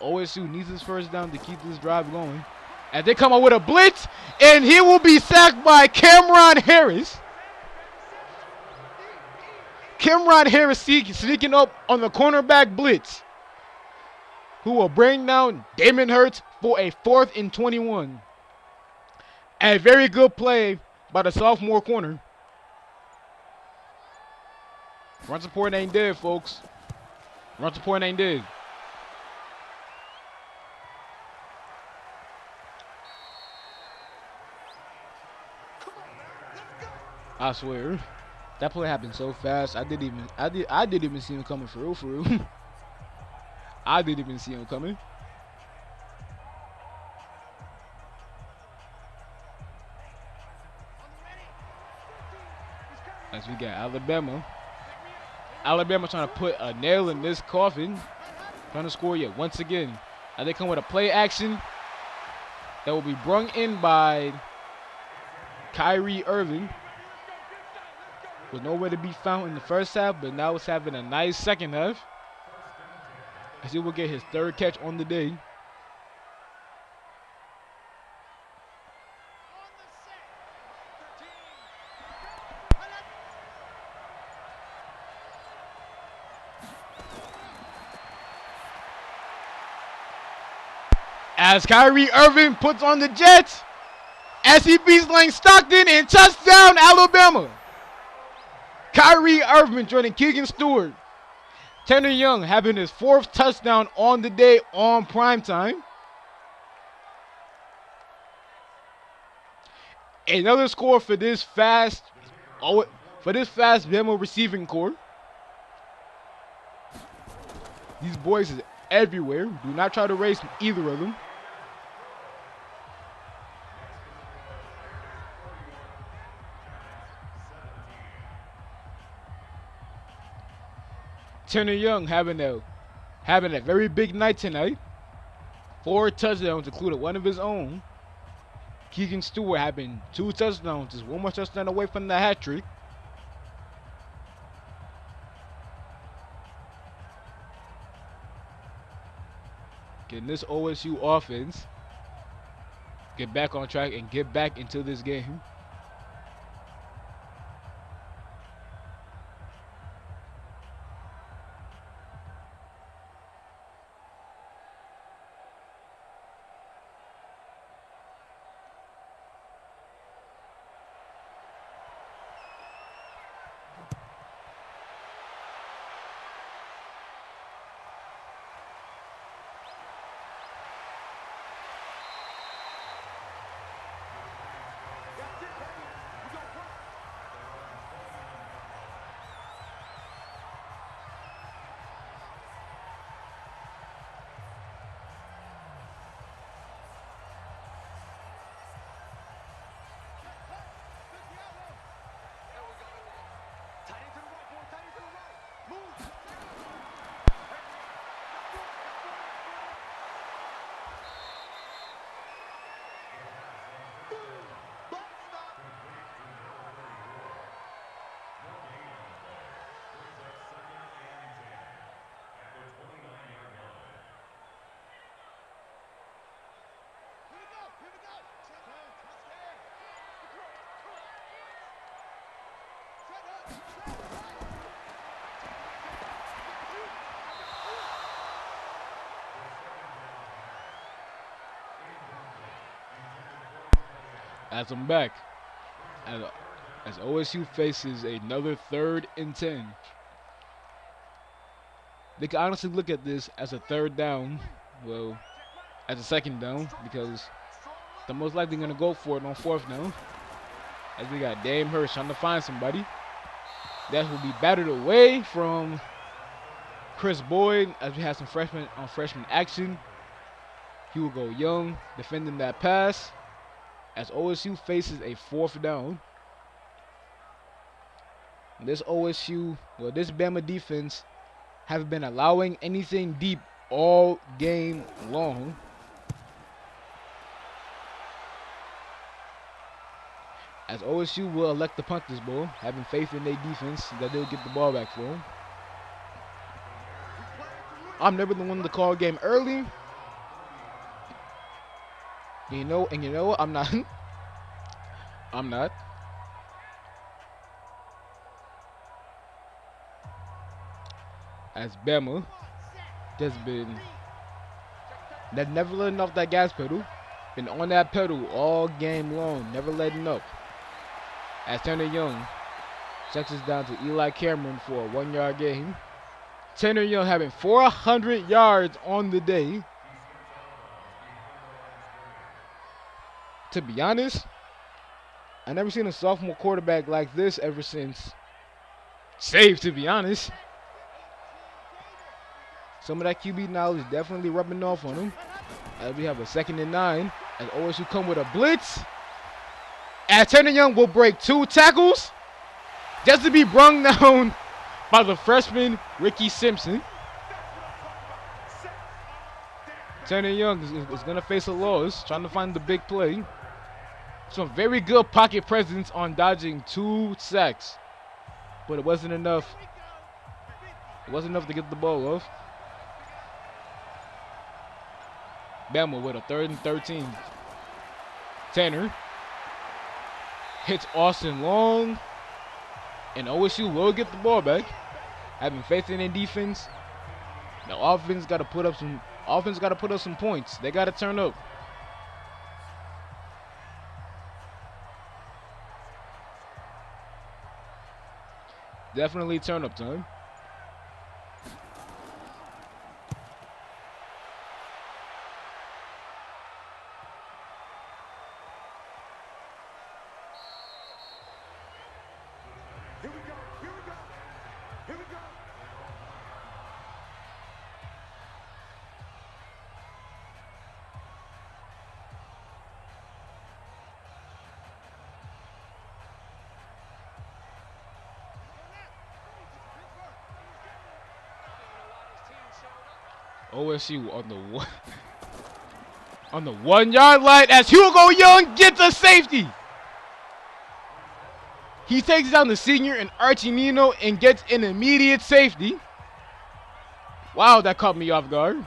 OSU needs his first down to keep this drive going. And they come out with a blitz, and he will be sacked by Cameron Harris. Cameron Harris sneaking up on the cornerback blitz, who will bring down Damon Hurts for a 4th and 21. A very good play by the sophomore corner. Run support ain't dead, folks. Run support ain't dead. I swear, that play happened so fast. I didn't even see him coming for real. I didn't even see him coming. As we got Alabama. Alabama trying to put a nail in this coffin. Trying to score yet once again. And they come with a play action that will be brung in by Kyrie Irving. Was nowhere to be found in the first half, but now it's having a nice second half. As he will get his 3rd catch on the day. As Kyrie Irving puts on the Jets, as he beats Lane Stockton, and touchdown Alabama. Kyrie Irving joining Keegan Stewart. Tanner Young having his 4th touchdown on the day on primetime. Another score for this fast Bama receiving core. These boys is everywhere. Do not try to race either of them. Tanner Young having a very big night tonight. 4 touchdowns, including one of his own. Keegan Stewart having 2 touchdowns, just 1 more touchdown away from the hat trick. Getting this OSU offense get back on track and get back into this game. As I'm back, as, as OSU faces another 3rd and 10. They can honestly look at this as a 3rd down, well, as a 2nd down, because they're most likely going to go for it on 4th down. As we got Dame Hurst trying to find somebody. That will be battered away from Chris Boyd as we have some freshmen on freshman action. He will go young, defending that pass as OSU faces a 4th down. This Bama defense have been allowing anything deep all game long. As OSU will elect to punt this ball, having faith in their defense that they'll get the ball back for them. I'm never the one to call a game early. You know what? I'm not. I'm not. As Bama just been, they've never letting off that gas pedal. Been on that pedal all game long, never letting up. As Tanner Young checks us down to Eli Cameron for a 1-yard gain. Tanner Young having 400 yards on the day. To be honest, I never seen a sophomore quarterback like this ever since Save, to be honest. Some of that QB knowledge definitely rubbing off on him. As we have a 2nd and 9. As OSU come with a blitz. As Tanner Young will break 2 tackles. Just to be brung down by the freshman Ricky Simpson. Tanner Young is going to face a loss, trying to find the big play. Some very good pocket presence on dodging 2 sacks. But it wasn't enough. It wasn't enough to get the ball off. Bama with a 3rd and 13. Tanner hits Austin Long. And OSU will get the ball back. Having faith in their defense. The offense got to put up some points. They got to turn up. Definitely turn up time. OSU on the 1-yard line as Hugo Young gets a safety. He takes down the senior and Archie Nino and gets an immediate safety. Wow, that caught me off guard.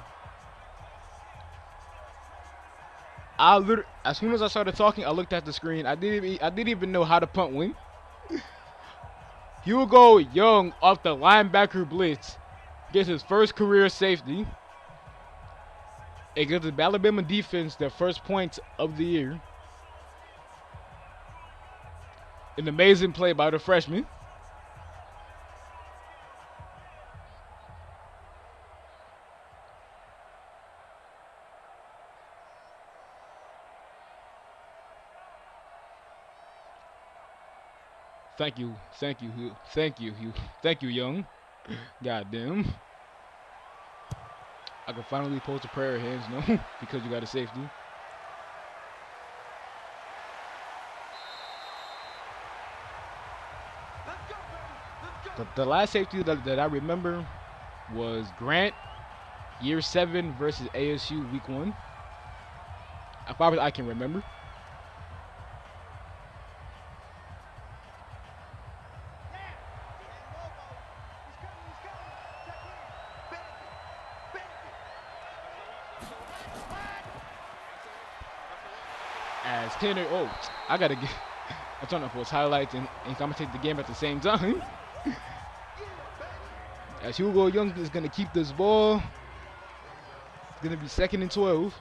As soon as I started talking, I looked at the screen. I didn't even know how to punt win. Hugo Young off the linebacker blitz gets his first career safety. It gives the Alabama defense their first points of the year. An amazing play by the freshman. Thank you, Young. Goddamn. I can finally post a prayer hands, no, because you got a safety. The last safety that I remember was Grant, year 7 versus ASU week 1. As far as I can remember. As Tanner, I'm trying to post highlights and commentate the game at the same time. As Hugo Young is going to keep this ball. It's going to be 2nd and 12.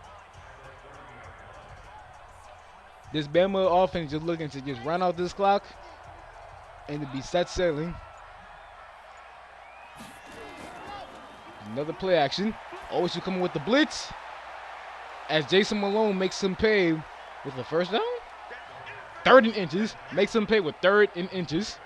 This Bama offense just looking to just run out this clock and to be set sailing. Another play action. OSU coming with the blitz as Jason Malone makes him pay with the first down. 3rd and inches. Makes him pay with 3rd and inches.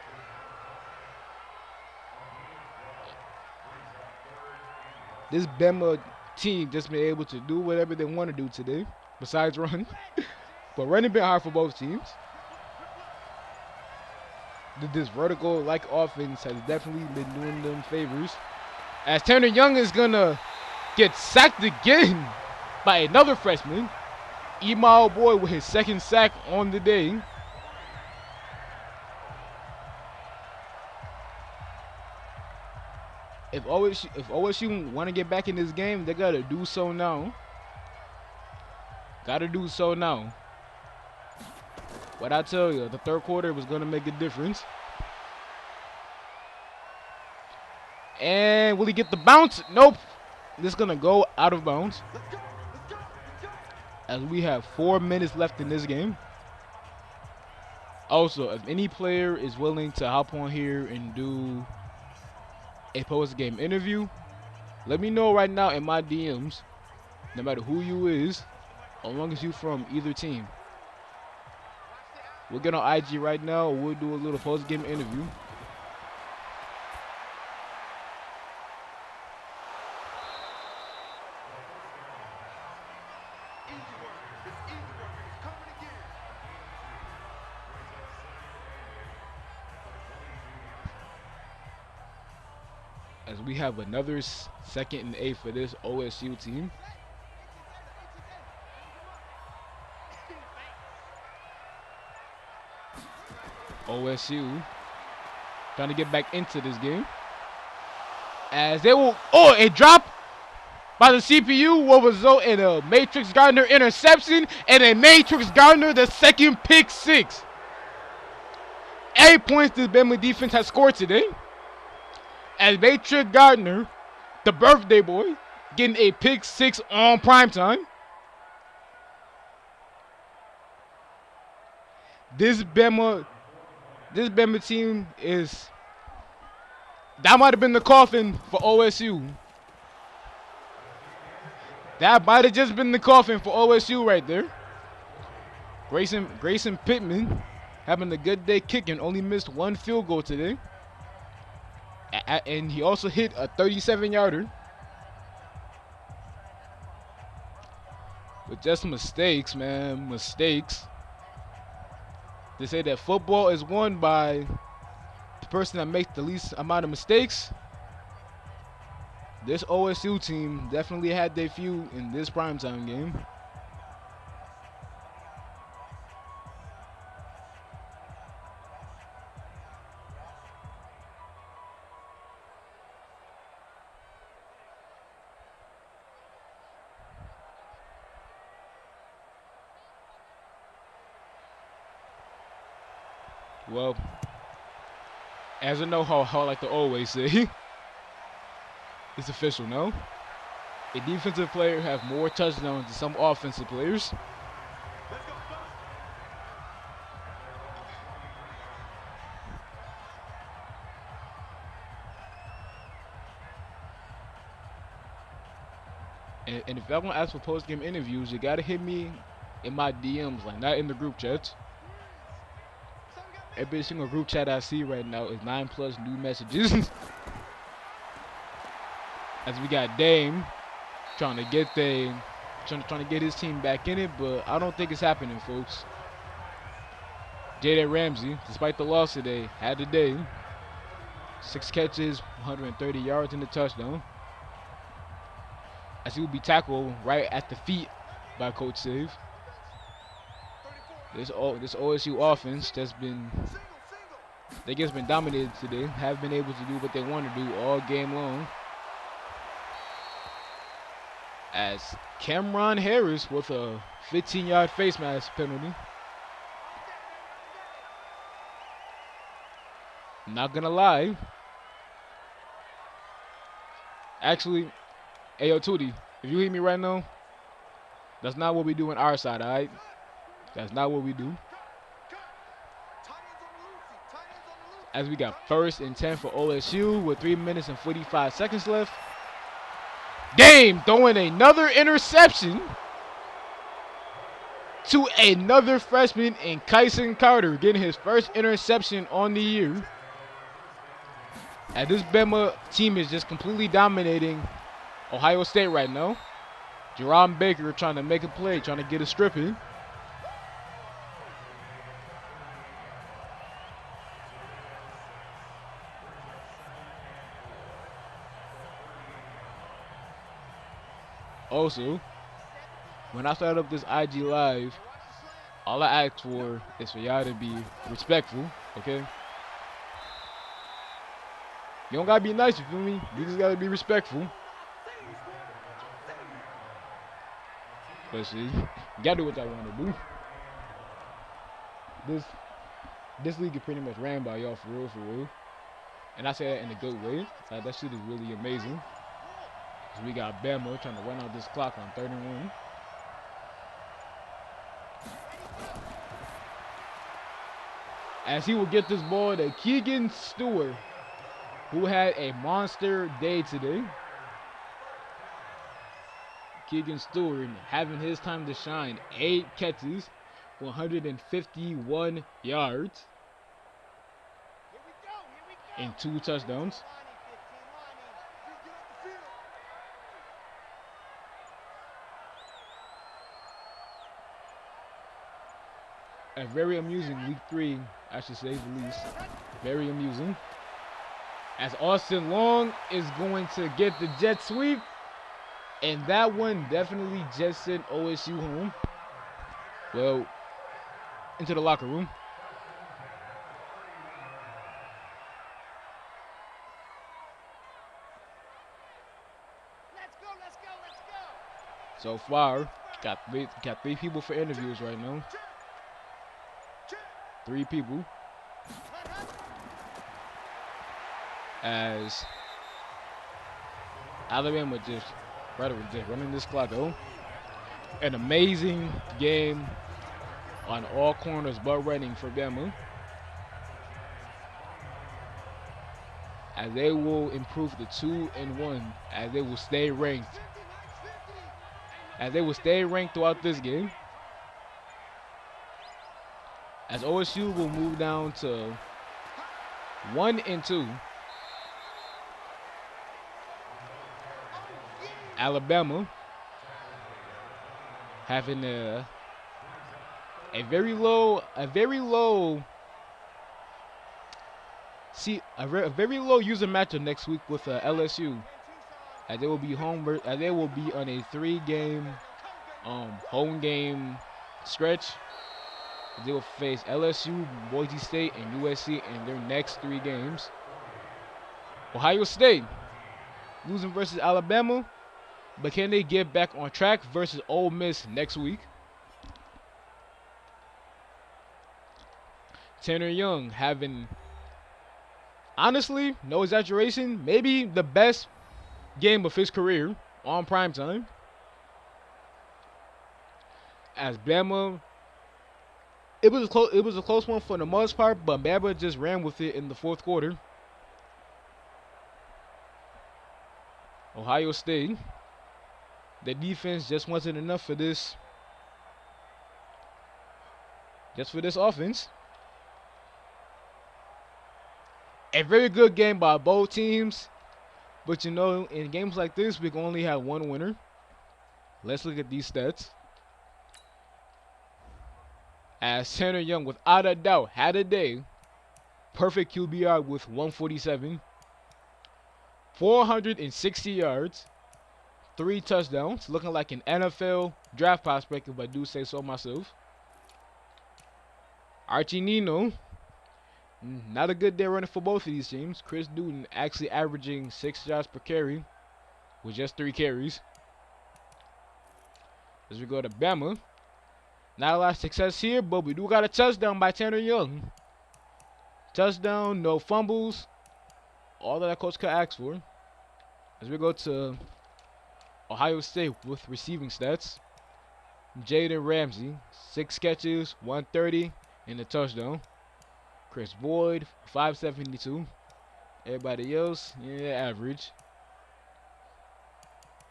This Bama team just been able to do whatever they want to do today, besides run. But running been hard for both teams. This vertical-like offense has definitely been doing them favors. As Tanner Young is going to get sacked again by another freshman. Email Boy with his 2nd sack on the day. If OSU want to get back in this game, they got to do so now. Got to do so now. But I tell you, the 3rd quarter was going to make a difference. And will he get the bounce? Nope. This is going to go out of bounds. As we have 4 minutes left in this game. Also, if any player is willing to hop on here and do a post-game interview, let me know right now in my DMs, no matter who you is, as long as you from either team. We'll get on IG right now. We'll do a little post-game interview. As we have another 2nd and 8 for this OSU team. OSU trying to get back into this game. As they will, a drop by the CPU will result in a Matrix Gardner interception and a Matrix Gardner the 2nd pick 6. 8 points the Bama defense has scored today. As Matrix Gardner, the birthday boy, getting a pick 6 on primetime. This Bama team is, that might have been the coffin for OSU. That might have just been the coffin for OSU right there. Grayson Pittman having a good day kicking, only missed 1 field goal today. And he also hit a 37-yarder. But just mistakes, man. Mistakes. They say that football is won by the person that makes the least amount of mistakes. This OSU team definitely had their few in this primetime game. Well, as I know how I like to always say, it's official now. A defensive player have more touchdowns than some offensive players. And if y'all want to ask for post-game interviews, you got to hit me in my DMs, like not in the group chats. Every single group chat I see right now is 9+ new messages. As we got Dame trying to get his team back in it, but I don't think it's happening, folks. Jaden Ramsey, despite the loss today, had the day. 6 catches, 130 yards and a touchdown. As he will be tackled right at the feet by Coach Save. This OSU offense that's been, they just been dominated today. Have been able to do what they want to do all game long. As Cameron Harris with a 15-yard face mask penalty. Not gonna lie. Actually, hey yo Tootie, if you hear me right now, that's not what we do on our side, alright? That's not what we do. As we got 1st and 10 for OSU with 3 minutes and 45 seconds left. Dame throwing another interception to another freshman in Kyson Carter, getting his first interception on the year. And this Bama team is just completely dominating Ohio State right now. Jerome Baker trying to make a play, trying to get a strip in. Also, when I start up this IG Live, all I ask for is for y'all to be respectful, okay? You don't gotta be nice, you feel me? You just gotta be respectful. But see, you gotta do what y'all wanna do. This league is pretty much ran by y'all for real. And I say that in a good way. Like, that shit is really amazing. So we got Bama trying to run out this clock on 3rd and 1. As he will get this ball to Keegan Stewart, who had a monster day today. Keegan Stewart having his time to shine. 8 catches, 151 yards, and 2 touchdowns. A very amusing week 3, I should say the least. Very amusing. As Austin Long is going to get the jet sweep. And that one definitely just sent OSU home. Well, into the locker room. Let's go. So far, got three people for interviews right now. 3 people. As Alabama just running this clock out. An amazing game on all corners but running for Bama. As they will improve to 2-1, as they will stay ranked. As they will stay ranked throughout this game. As OSU will move down to 1-2. Alabama having a very low user matchup next week with LSU, as they will be on a 3-game home game stretch. They will face LSU, Boise State, and USC in their next 3 games. Ohio State losing versus Alabama, but can they get back on track versus Ole Miss next week? Tanner Young having, honestly, no exaggeration, maybe the best game of his career on primetime. As Bama, it was a close one for the most part, but Bama just ran with it in the 4th quarter. Ohio State, the defense just wasn't enough for this. Just for this offense. A very good game by both teams. But you know, in games like this, we can only have one winner. Let's look at these stats. As Tanner Young, without a doubt, had a day. Perfect QBR with 147. 460 yards. 3 touchdowns. Looking like an NFL draft prospect, if I do say so myself. Archie Nino, not a good day running for both of these teams. Chris Newton actually averaging 6 yards per carry with just 3 carries. As we go to Bama, not a lot of success here, but we do got a touchdown by Tanner Young. Touchdown, no fumbles. All that coach could ask for. As we go to Ohio State with receiving stats. Jaden Ramsey, 6 catches, 130, and a touchdown. Chris Boyd, 572. Everybody else, yeah, average.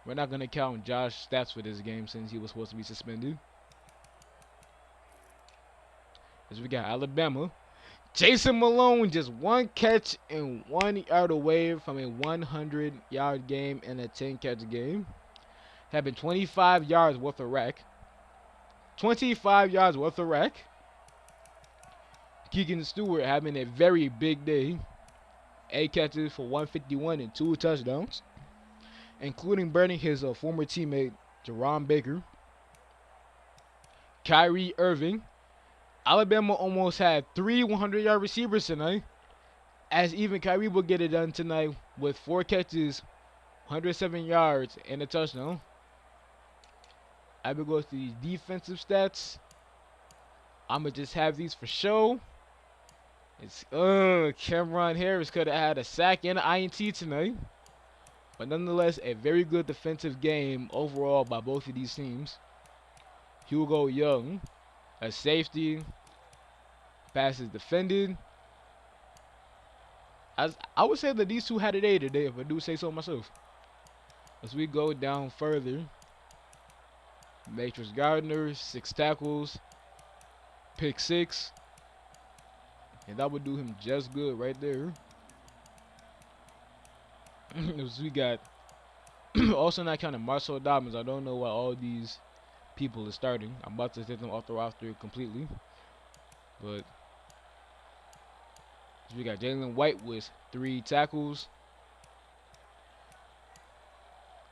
We're not gonna count Josh stats for this game since he was supposed to be suspended. As we got Alabama. Jason Malone just 1 catch and 1 yard away from a 100-yard game and a 10-catch game. Having 25 yards worth of rack. 25 yards worth of rack. Keegan Stewart having a very big day. 8 catches for 151 and 2 touchdowns, including burning his former teammate Jerron Baker. Kyrie Irving. Alabama almost had 3 100-yard receivers tonight, as even Kyrie will get it done tonight with 4 catches, 107 yards, and a touchdown. I will go to the defensive stats. I'm going to just have these for show. It's Cameron Harris could have had a sack and an INT tonight. But nonetheless, a very good defensive game overall by both of these teams. Hugo Young, a safety. Passes defended. As I would say that these two had a day today, if I do say so myself. As we go down further, Matrix Gardner, 6 tackles, pick 6. And that would do him just good right there. As we got also not counting Marcel Dobbins. I don't know why all these people are starting. I'm about to take them off the roster completely. But we got Jalen White with 3 tackles.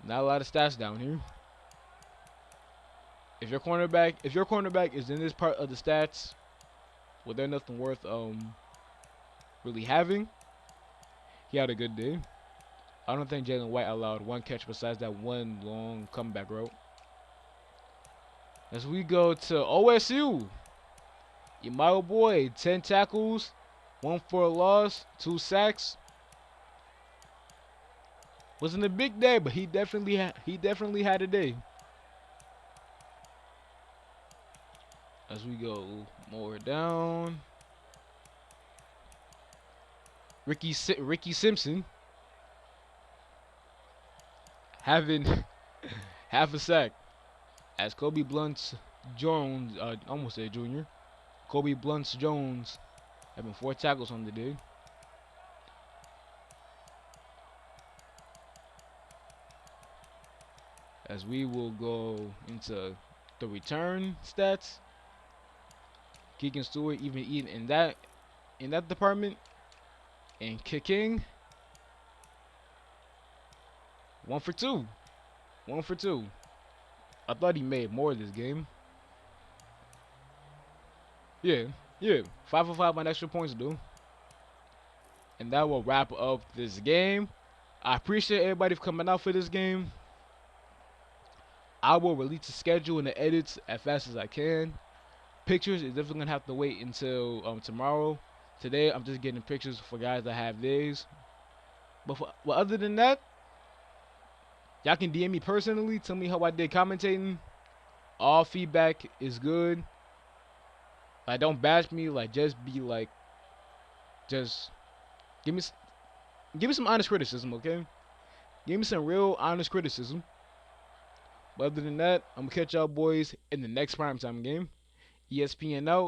Not a lot of stats down here. If your cornerback is in this part of the stats, well, they're nothing worth really having. He had a good day. I don't think Jalen White allowed 1 catch besides that 1 long comeback route. As we go to OSU, my boy, 10 tackles, 1 for a loss, 2 sacks. Wasn't a big day, but he definitely had a day. As we go more down, Ricky Simpson having half a sack, as Kobe Blunt's Jones, almost said junior, Kobe Blunt's Jones having 4 tackles on the day. As we will go into the return stats, Keegan Stewart even eating in that department, and kicking 1 for 2, 1 for 2. I thought he made more this game. Yeah, 5 for 5 on extra points, dude. And that will wrap up this game. I appreciate everybody for coming out for this game. I will release the schedule and the edits as fast as I can. Pictures is definitely gonna have to wait until tomorrow. Today I'm just getting pictures for guys that have days. But other than that, y'all can DM me personally. Tell me how I did commentating. All feedback is good. Like, don't bash me. Like, just be like, just give me some honest criticism, okay? Give me some real honest criticism. But other than that, I'm gonna catch y'all boys in the next primetime game. ESPN out.